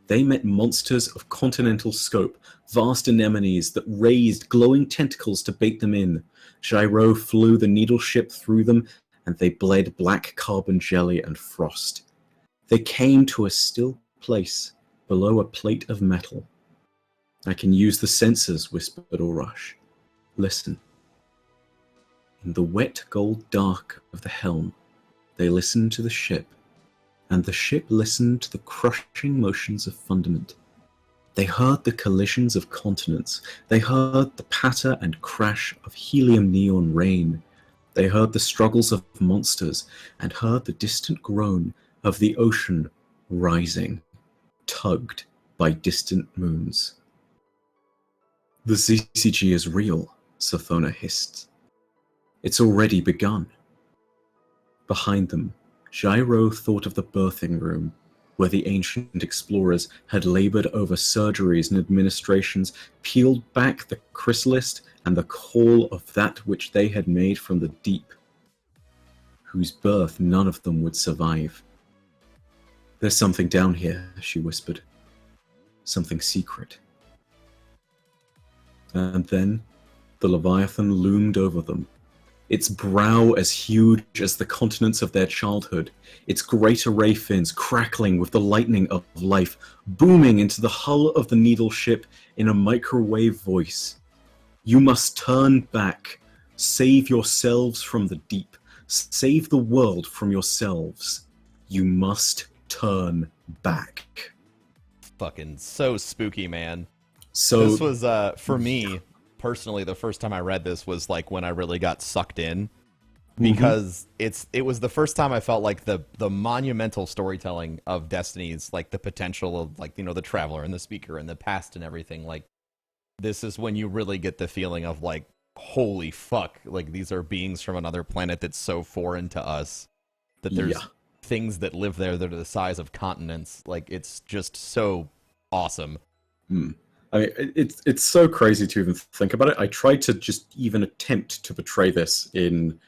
They met monsters of continental scope, vast anemones that raised glowing tentacles to bait them in. Gyro flew the Needle ship through them, and they bled black carbon jelly and frost. They came to a still place below a plate of metal. I can use the sensors, whispered Ulrush. Listen. In the wet gold dark of the helm, they listened to the ship, and the ship listened to the crushing motions of Fundament. They heard the collisions of continents. They heard the patter and crash of helium neon rain. They heard the struggles of monsters, and heard the distant groan of the ocean rising, tugged by distant moons. The ZCG is real, Sathona hissed. It's already begun. Behind them, Gyro thought of the birthing room, where the ancient explorers had labored over surgeries and administrations, peeled back the chrysalis and the call of that which they had made from the deep, whose birth none of them would survive. There's something down here, she whispered. Something secret. And then the Leviathan loomed over them, its brow as huge as the continents of their childhood, its great array fins crackling with the lightning of life, booming into the hull of the Needle ship in a microwave voice. You must turn back. Save yourselves from the deep. Save the world from yourselves. You must turn back. fucking so spooky, man. So This was for me personally, the first time I read this was like when I really got sucked in, because it was the first time I felt like the monumental storytelling of Destiny's, like the potential of, like, you know, the Traveler and the Speaker and the past and everything. Like, this is when you really get the feeling of like, holy fuck, like these are beings from another planet that's so foreign to us that there's things that live there that are the size of continents. Like, it's just so awesome. I mean, it's so crazy to even think about it. I tried to just even attempt to portray this in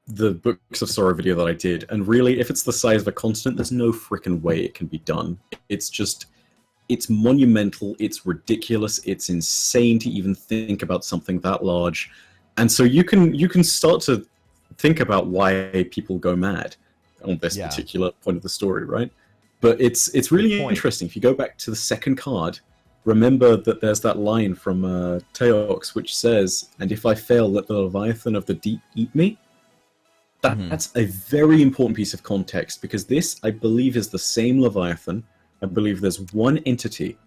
the Books of Sorrow video that I did, and really, if it's the size of a continent, there's no freaking way it can be done. It's monumental, it's ridiculous, it's insane to even think about something that large. And so you can start to think about why people go mad on this particular point of the story, right? But it's really interesting. If you go back to the second card, remember that there's that line from Teox which says, "And if I fail, let the Leviathan of the deep eat me." That's a very important piece of context, because this, I believe, is the same Leviathan. I believe there's one entity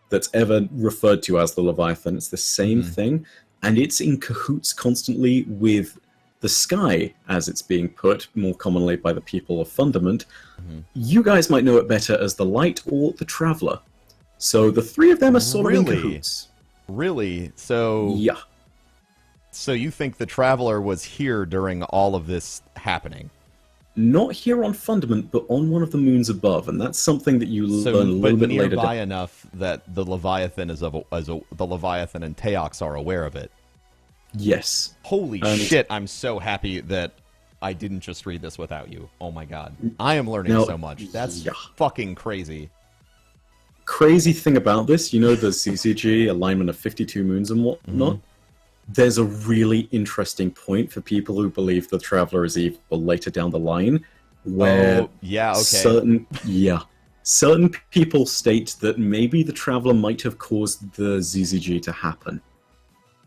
that's ever referred to as the Leviathan. It's the same thing, and it's in cahoots constantly with the sky, as it's being put more commonly by the people of Fundament. You guys might know it better as the Light or the Traveler. So the three of them are sort of in cahoots. Really? So yeah. So you think the Traveler was here during all of this happening? Not here on Fundament, but on one of the moons above, and that's something that you learn a little bit later. Nearby enough that the Leviathan the Leviathan and Teox are aware of it. Yes. Holy shit! I'm so happy that I didn't just read this without you. Oh my god, I am learning so much. That's fucking crazy. Crazy thing about this, you know, the CCG alignment of 52 moons and whatnot. There's a really interesting point for people who believe the Traveler is evil later down the line, where certain people state that maybe the Traveler might have caused the ZZG to happen.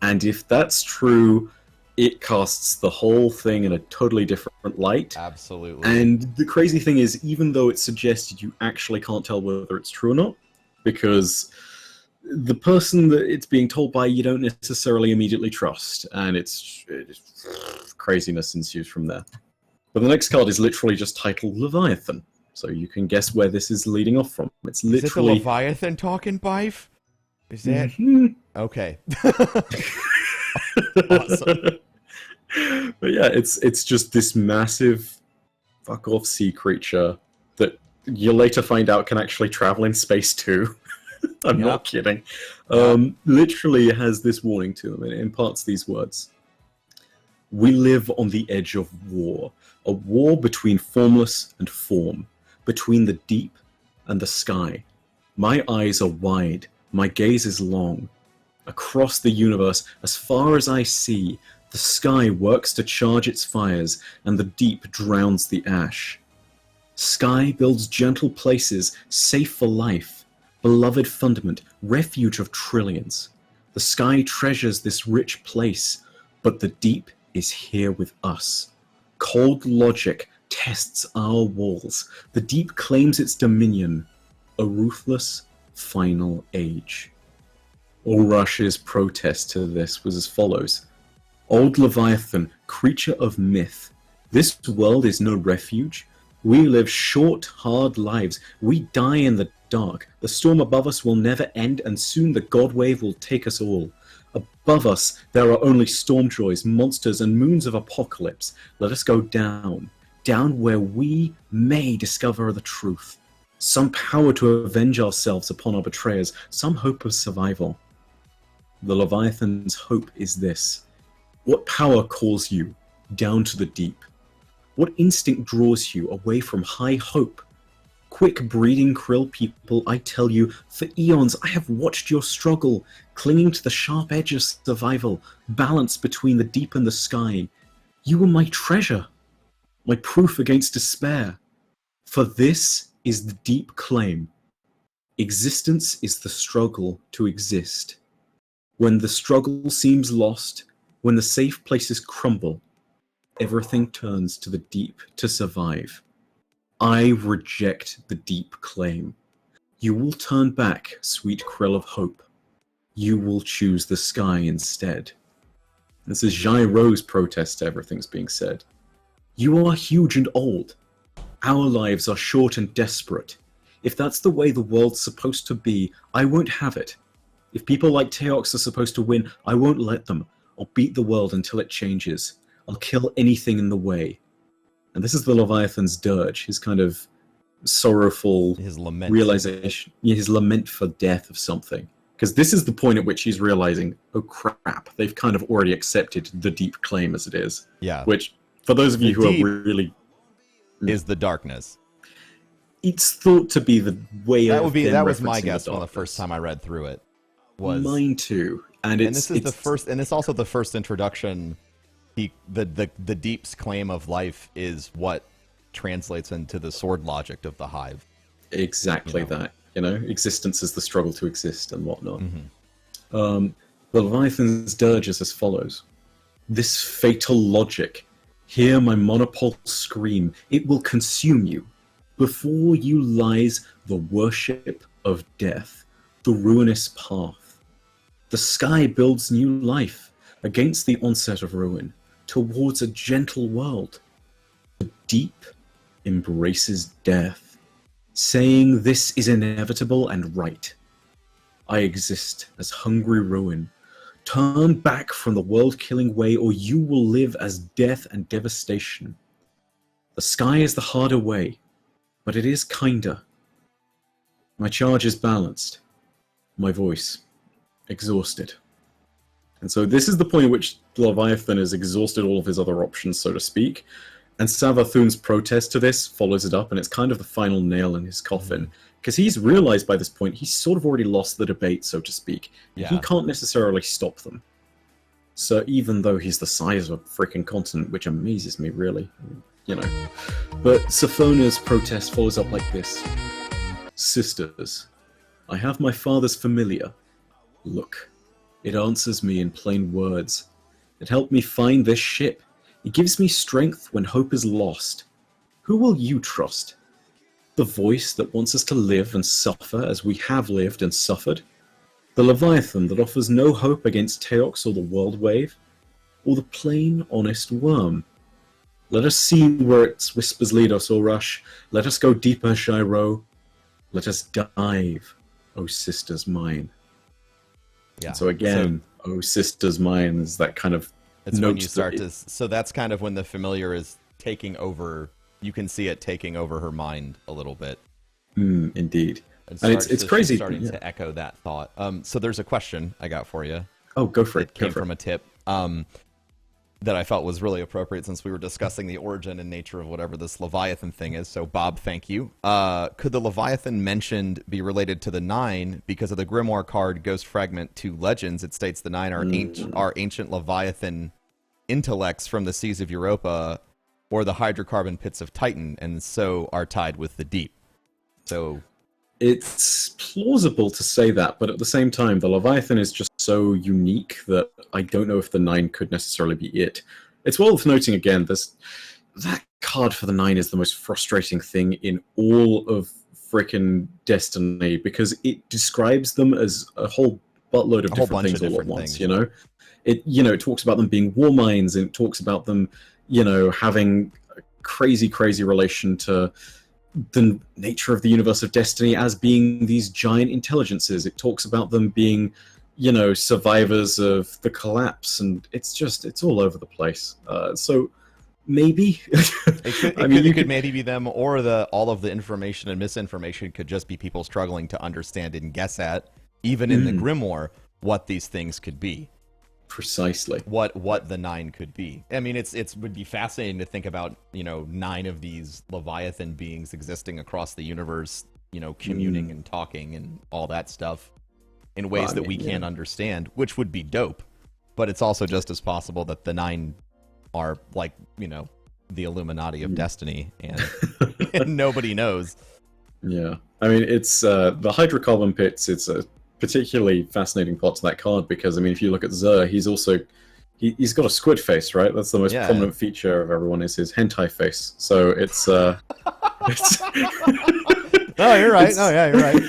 And if that's true, it casts the whole thing in a totally different light. Absolutely. And the crazy thing is, even though it's suggested, you actually can't tell whether it's true or not, because the person that it's being told by, you don't necessarily immediately trust, and it's craziness ensues from there. But the next card is literally just titled Leviathan, so you can guess where this is leading off from. It's literally... Is it the Leviathan talking, Bife? Is that... Okay. Awesome. But yeah, it's just this massive fuck-off sea creature that you later find out can actually travel in space too. I'm not kidding. Literally has this warning to him, and it imparts these words. We live on the edge of war, a war between formless and form, between the deep and the sky. My eyes are wide, my gaze is long. Across the universe, as far as I see, the sky works to charge its fires, and the deep drowns the ash. Sky builds gentle places, safe for life. Beloved Fundament, refuge of trillions. The sky treasures this rich place, but the deep is here with us. Cold logic tests our walls. The deep claims its dominion. A ruthless, final age. Ulrush's protest to this was as follows. Old Leviathan, creature of myth. This world is no refuge. We live short, hard lives. We die in the dark. The storm above us will never end, and soon the God wave will take us all. Above us, there are only storm joys, monsters, and moons of apocalypse. Let us go down, down where we may discover the truth. Some power to avenge ourselves upon our betrayers, some hope of survival. The Leviathan's hope is this. What power calls you down to the deep? What instinct draws you away from high hope? Quick breeding krill people, I tell you, for eons I have watched your struggle, clinging to the sharp edge of survival, balance between the deep and the sky. You were my treasure, my proof against despair. For this is the deep claim. Existence is the struggle to exist. When the struggle seems lost, when the safe places crumble, everything turns to the deep to survive. I reject the deep claim. You will turn back, sweet krill of hope. You will choose the sky instead. This is Gyro's protest to everything's being said. You are huge and old. Our lives are short and desperate. If that's the way the world's supposed to be, I won't have it. If people like Teox are supposed to win, I won't let them. I'll beat the world until it changes. I'll kill anything in the way. And this is the Leviathan's dirge, his kind of sorrowful his lament. Realization, his lament for death of something. Because this is the point at which he's realizing, oh crap, they've kind of already accepted the deep claim as it is. Yeah. Which, for those of you who are really... is the darkness. It's thought to be the way that of would be them that was my referencing guess the when the darkness. first time I read through it. Was mine too. And this is the first, and it's also the first introduction. The deep's claim of life is what translates into the sword logic of the hive. Exactly that. Existence is the struggle to exist and whatnot. Mm-hmm. The Leviathan's dirge is as follows. This fatal logic. Hear my monopole scream. It will consume you. Before you lies the worship of death, the ruinous path. The sky builds new life against the onset of ruin, towards a gentle world. The deep embraces death, saying this is inevitable and right. I exist as hungry ruin. Turn back from the world-killing way, or you will live as death and devastation. The sky is the harder way, but it is kinder. My charge is balanced. My voice, exhausted. And so this is the point at which Leviathan has exhausted all of his other options, so to speak. And Savathun's protest to this follows it up, and it's kind of the final nail in his coffin. Because he's realized by this point, he's sort of already lost the debate, so to speak. Yeah. He can't necessarily stop them. So even though he's the size of a freaking continent, which amazes me, really. But Sathona's protest follows up like this. Sisters, I have my father's familiar. Look, it answers me in plain words. It helped me find this ship. It gives me strength when hope is lost. Who will you trust? The voice that wants us to live and suffer as we have lived and suffered? The Leviathan that offers no hope against Teox or the World Wave? Or the plain, honest worm? Let us see where its whispers lead us, O Rush. Let us go deeper, Gyro. Let us dive, O sisters mine. Yeah. So again, O sisters mine is that kind of... It's when you start to... So that's kind of when the familiar is taking over... You can see it taking over her mind a little bit. Indeed. And it's crazy. Starting to echo that thought. So there's a question I got for you. Oh, go for it. It came from a tip that I felt was really appropriate since we were discussing the origin and nature of whatever this Leviathan thing is. So, Bob, thank you. Could the Leviathan mentioned be related to the Nine? Because of the Grimoire card Ghost Fragment 2 Legends, it states the Nine are ancient Leviathan intellects from the seas of Europa or the hydrocarbon pits of Titan, and so are tied with the deep. So it's plausible to say that, but at the same time, the Leviathan is just so unique that I don't know if the Nine could necessarily be it. It's worth noting again, that card for the Nine is the most frustrating thing in all of frickin' Destiny, because it describes them as a whole buttload of different things all at once, It talks about them being war mines, and it talks about them, having a crazy, crazy relation to the nature of the universe of Destiny as being these giant intelligences. It talks about them being, survivors of the collapse, and it's all over the place. So maybe it could maybe be them, or all of the information and misinformation could just be people struggling to understand and guess at, even in the Grimoire, what these things could be. Precisely. What the Nine could be. I mean, it would be fascinating to think about, 9 of these Leviathan beings existing across the universe, communing and talking and all that stuff in ways that we can't understand, which would be dope. But it's also just as possible that the Nine are like, the Illuminati of Destiny, and nobody knows. Yeah. I mean, it's the hydrocarbon pits, it's a particularly fascinating part to that card, because if you look at Zer, he's also he's got a squid face, right? That's the most prominent feature of everyone, is his hentai face. So it's No, you're right. No, yeah, you're right.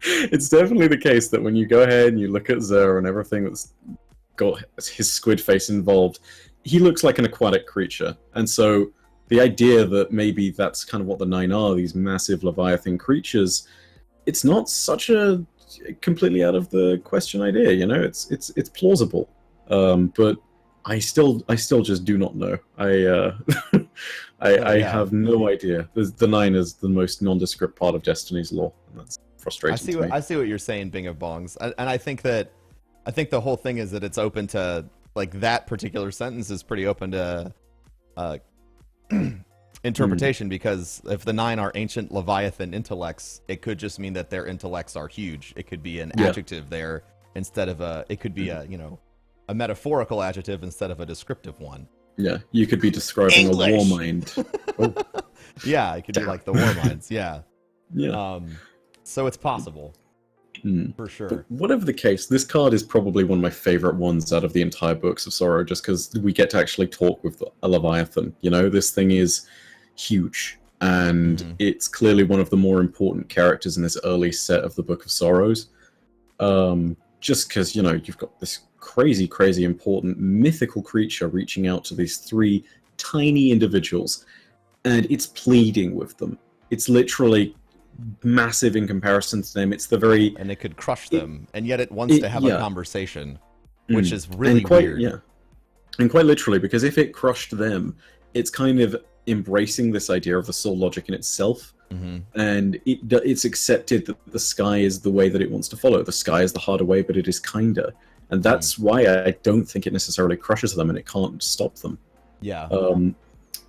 It's definitely the case that when you go ahead and you look at Zero and everything that's got his squid face involved, he looks like an aquatic creature. And so the idea that maybe that's kind of what the Nine are, these massive Leviathan creatures, it's not such a completely out of the question idea, you know? It's plausible. But I still just do not know. I have no idea. The Nine is the most nondescript part of Destiny's lore, and that's frustrating to me. I see what you're saying, Bing of Bongs, and I think the whole thing is that it's open to, like, that particular sentence is pretty open to interpretation, because if the Nine are ancient Leviathan intellects, it could just mean that their intellects are huge. It could be an adjective there instead of it could be a metaphorical adjective instead of a descriptive one. Yeah, you could be describing English. a war mind. Oh. Yeah, it could be like the war minds. Yeah. Yeah. So it's possible. For sure. But whatever the case, this card is probably one of my favorite ones out of the entire Books of Sorrow, just because we get to actually talk with a Leviathan. You know, this thing is huge, and it's clearly one of the more important characters in this early set of the Book of Sorrows. Just because, you know, you've got this crazy important mythical creature reaching out to these three tiny individuals, and it's pleading with them. It's literally massive in comparison to them. It's the very... And it could crush them, and yet it wants to have a conversation, which is really weird. Yeah, and quite literally, because if it crushed them, it's kind of embracing this idea of the soul logic in itself, and it's accepted that the sky is the way that it wants to follow. The sky is the harder way, but it is kinder. And that's why I don't think it necessarily crushes them, and it can't stop them. Yeah.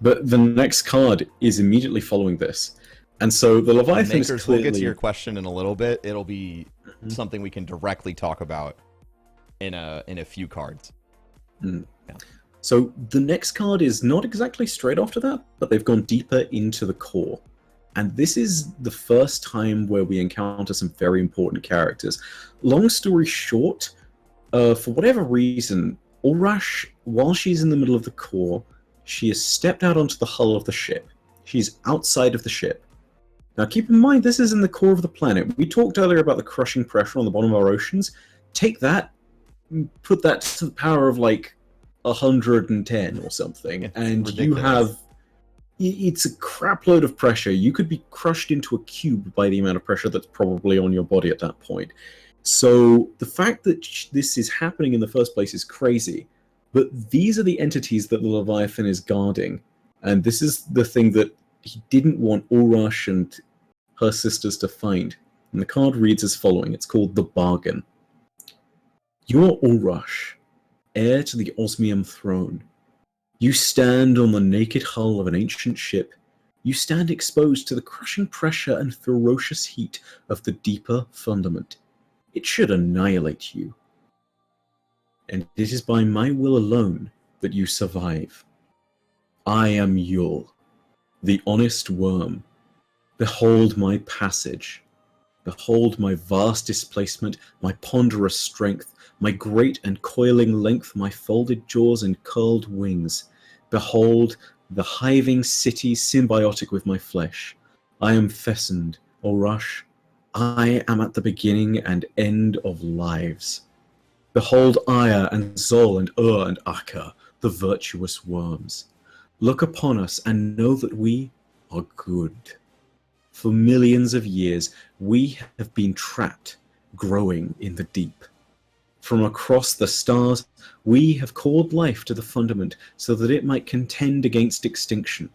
But the next card is immediately following this. And so the Leviathan Makers, is clearly... We'll get to your question in a little bit. It'll be something we can directly talk about in a few cards. Yeah. So the next card is not exactly straight after that, but they've gone deeper into the core. And this is the first time where we encounter some very important characters. Long story short, for whatever reason, Ulrash, while she's in the middle of the core, she has stepped out onto the hull of the ship. She's outside of the ship. Now keep in mind, this is in the core of the planet. We talked earlier about the crushing pressure on the bottom of our oceans. Take that, put that to the power of like 110 or something, it's and ridiculous. You have... It's a crap load of pressure. You could be crushed into a cube by the amount of pressure that's probably on your body at that point. So the fact that this is happening in the first place is crazy. But these are the entities that the Leviathan is guarding. And this is the thing that he didn't want Ulrash and her sisters to find. And the card reads as following. It's called The Bargain. You are Ulrash, heir to the Osmium throne. You stand on the naked hull of an ancient ship. You stand exposed to the crushing pressure and ferocious heat of the deeper Fundament. It should annihilate you. And it is by my will alone that you survive. I am Yul, the honest worm. Behold my passage. Behold my vast displacement, my ponderous strength, my great and coiling length, my folded jaws and curled wings. Behold the hiving city symbiotic with my flesh. I am Fesend, Ulrash. I am at the beginning and end of lives. Behold Aya and Zol and and Akka, the virtuous worms. Look upon us and know that we are good. For millions of years, we have been trapped, growing in the deep. From across the stars, we have called life to the Fundament so that it might contend against extinction.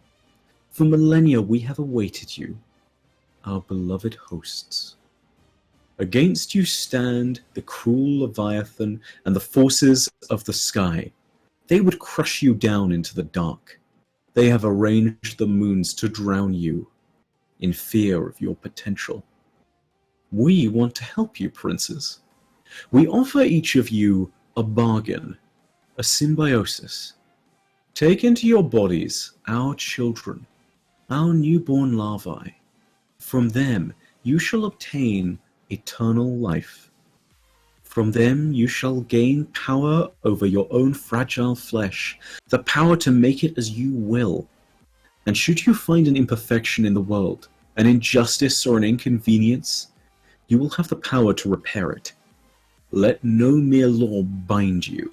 For millennia, we have awaited you, our beloved hosts. Against you stand the cruel Leviathan and the forces of the sky. They would crush you down into the dark. They have arranged the moons to drown you in fear of your potential. We want to help you, princes. We offer each of you a bargain, a symbiosis. Take into your bodies our children, our newborn larvae. From them you shall obtain eternal life. From them you shall gain power over your own fragile flesh, the power to make it as you will. And should you find an imperfection in the world, an injustice or an inconvenience, you will have the power to repair it. Let no mere law bind you.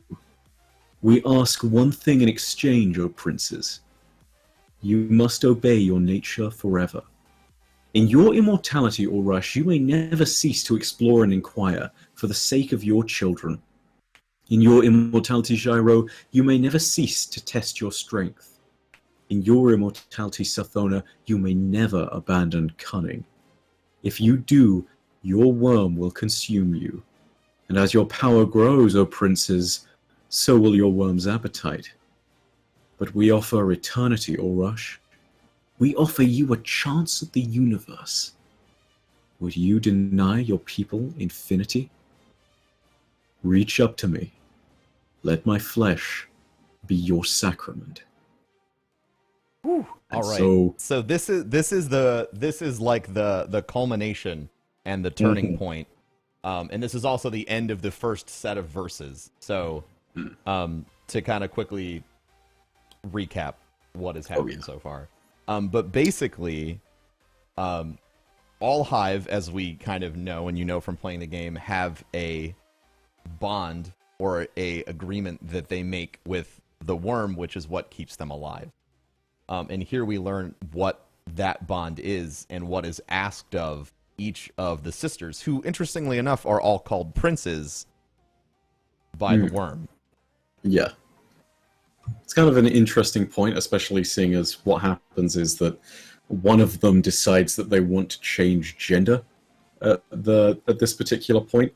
We ask one thing in exchange, O princes. You must obey your nature forever. In your immortality, Orash, you may never cease to explore and inquire for the sake of your children. In your immortality, Gyro, you may never cease to test your strength. In your immortality, Sathona, you may never abandon cunning. If you do, your worm will consume you. And as your power grows, O princes, so will your worm's appetite. But we offer eternity, Orash. We offer you a chance at the universe. Would you deny your people infinity? Reach up to me. Let my flesh be your sacrament. Whew. All right. So this is like the culmination and the turning point. And this is also the end of the first set of verses. So to kind of quickly recap what has happened so far. But basically, all Hive, as we kind of know, and you know from playing the game, have a bond or a agreement that they make with the worm, which is what keeps them alive. And here we learn what that bond is and what is asked of each of the sisters, who, interestingly enough, are all called princes by the worm. Yeah. It's kind of an interesting point, especially seeing as what happens is that one of them decides that they want to change gender at this particular point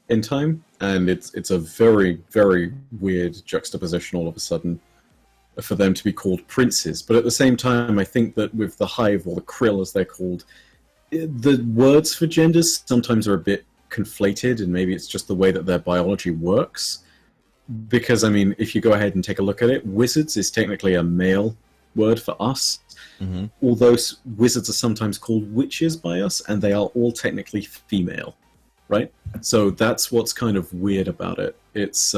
in time, and it's a very, very weird juxtaposition all of a sudden for them to be called princes. But at the same time, I think that with the Hive, or the Krill as they're called, the words for genders sometimes are a bit conflated, and maybe it's just the way that their biology works. Because, I mean, if you go ahead and take a look at it, wizards is technically a male word for us. Although wizards are sometimes called witches by us, and they are all technically female, right? So that's what's kind of weird about it. It's,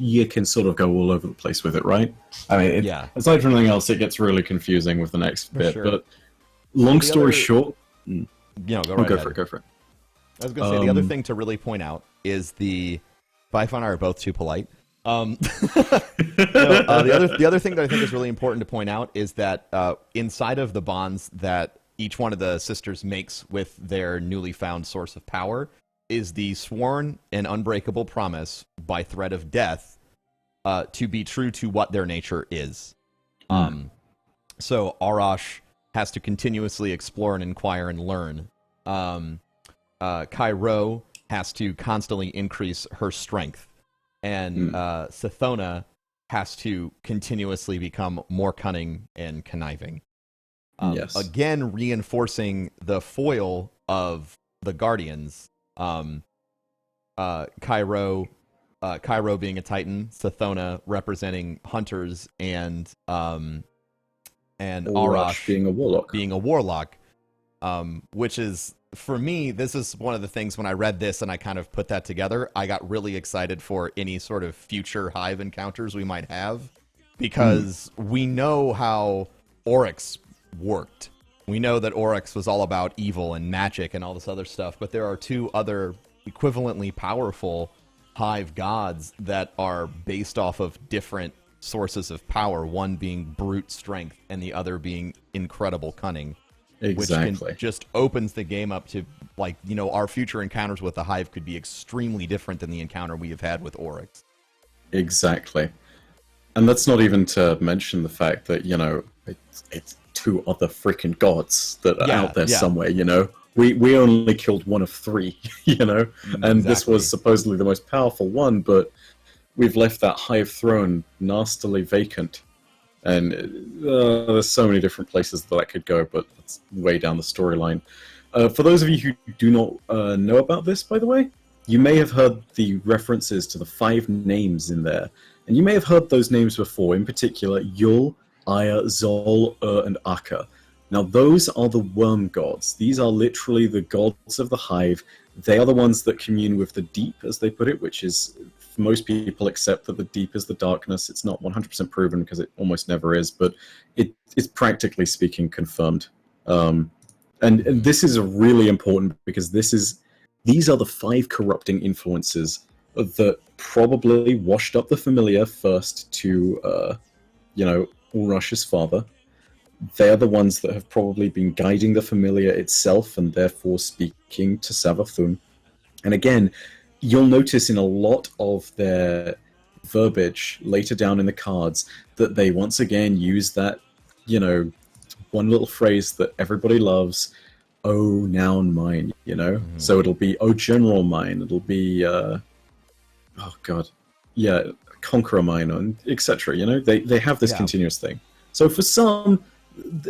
you can sort of go all over the place with it, right? I mean, aside from anything else, it gets really confusing with the next bit. Sure. But long story short... go for it. I was going to say, the other thing to really point out is Bife and I are both too polite. The other thing that I think is really important to point out is that inside of the bonds that each one of the sisters makes with their newly found source of power is the sworn and unbreakable promise by threat of death to be true to what their nature is. So Arash has to continuously explore and inquire and learn. Cairo has to constantly increase her strength. And Sathona has to continuously become more cunning and conniving. Again, reinforcing the foil of the Guardians. Cairo being a Titan, Sathona representing hunters, and Arash being a warlock. Which is, for me, this is one of the things when I read this and I kind of put that together, I got really excited for any sort of future Hive encounters we might have, because we know how Oryx worked. We know that Oryx was all about evil and magic and all this other stuff, but there are two other equivalently powerful Hive gods that are based off of different sources of power, one being brute strength and the other being incredible cunning. Exactly. Which just opens the game up to, like, you know, our future encounters with the Hive could be extremely different than the encounter we have had with Oryx. Exactly. And that's not even to mention the fact that, you know, it's two other freaking gods that are out there somewhere, you know. We only killed one of three, you know, and this was supposedly the most powerful one, but we've left that Hive throne nastily vacant. And there's so many different places that could go, but it's way down the storyline. For those of you who do not know about this, by the way, you may have heard the references to the 5 names in there. And you may have heard those names before, in particular, Yul, Aya, Zol, and Akka. Now, those are the worm gods. These are literally the gods of the Hive. They are the ones that commune with the deep, as they put it, which is, for most people accept that the deep is the darkness. It's not 100% proven because it almost never is, but it is practically speaking confirmed And this is really important because these are the 5 corrupting influences that probably washed up the familiar first to, Ulrush's father. They're the ones that have probably been guiding the familiar itself and therefore speaking to Savathun. And again, you'll notice in a lot of their verbiage later down in the cards that they once again use that, one little phrase that everybody loves, "Oh, noun mine," Mm-hmm. So it'll be, "Oh, general mine," it'll be, conqueror mine, and etc. They have this continuous thing. So for some,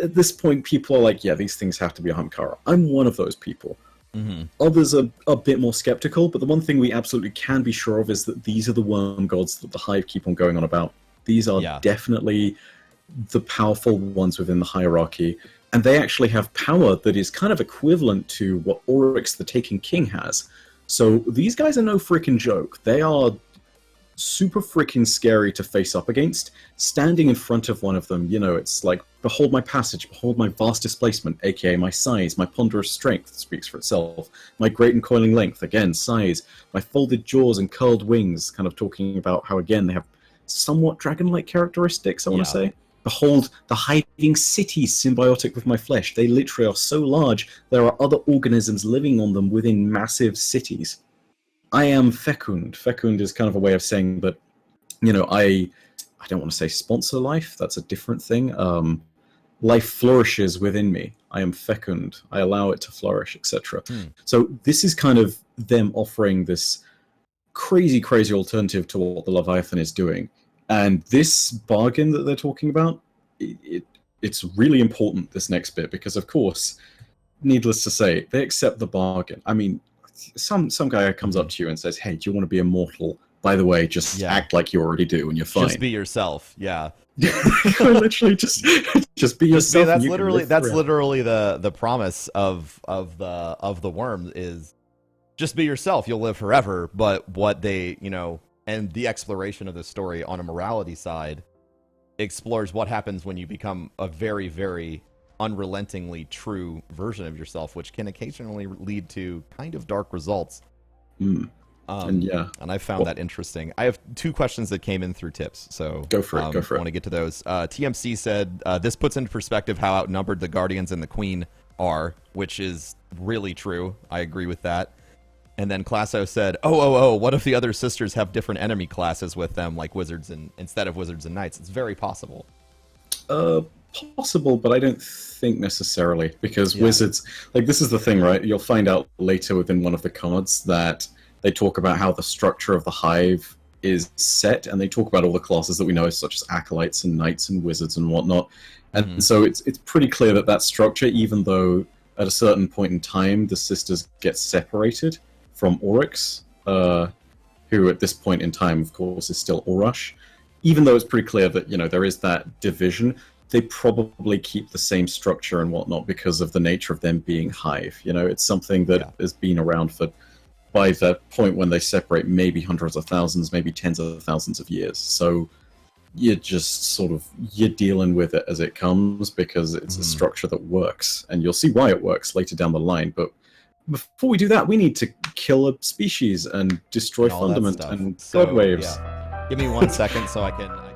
at this point, people are like, yeah, these things have to be a Hamkara. I'm one of those people. Mm-hmm. Others are a bit more skeptical, but the one thing we absolutely can be sure of is that these are the worm gods that the Hive keep on going on about. These are definitely the powerful ones within the hierarchy, and they actually have power that is kind of equivalent to what Oryx the Taken King has. So these guys are no freaking joke. They are super freaking scary to face up against. Standing in front of one of them, it's like, behold my passage, behold my vast displacement, aka my size, my ponderous strength speaks for itself, my great and coiling length, again, size, my folded jaws and curled wings, kind of talking about how, again, they have somewhat dragon-like characteristics, I want to say. Behold the hiding cities symbiotic with my flesh. They literally are so large, there are other organisms living on them within massive cities. I am fecund. Fecund is kind of a way of saying that, I don't want to say sponsor life. That's a different thing. Life flourishes within me. I am fecund. I allow it to flourish, etc. So this is kind of them offering this crazy, crazy alternative to what the Leviathan is doing. And this bargain that they're talking about, it's really important, this next bit, because, of course, needless to say, they accept the bargain. I mean, some guy comes up to you and says, "Hey, do you want to be immortal? By the way, just act like you already do, and you're fine. Just be yourself." Yeah. Literally, just be yourself. That's literally the promise of the worm is just be yourself. You'll live forever. But what they and the exploration of the story on a morality side explores what happens when you become a very, very unrelentingly true version of yourself, which can occasionally lead to kind of dark results. And I found that interesting. I have 2 questions that came in through tips, so go for it. I want to get to those. TMC said, this puts into perspective how outnumbered the Guardians and the Queen are, which is really true. I agree with that. And then Classo said, what if the other sisters have different enemy classes with them, like wizards instead of wizards and knights? It's very possible. Possible, but I don't think necessarily, because wizards, this is the thing, right? You'll find out later within one of the cards that they talk about how the structure of the hive is set, and they talk about all the classes that we know, such as acolytes and knights and wizards and whatnot. And so it's pretty clear that structure, even though at a certain point in time the sisters get separated from Oryx, who at this point in time, of course, is still Orush, even though it's pretty clear that there is that division, they probably keep the same structure and whatnot because of the nature of them being hive. It's something that has been around for, by the point when they separate, maybe hundreds of thousands, maybe tens of thousands of years. So you're just you're dealing with it as it comes because it's a structure that works, and you'll see why it works later down the line. But before we do that, we need to kill a species and destroy Fundament and God waves. Give me 1 second so I can...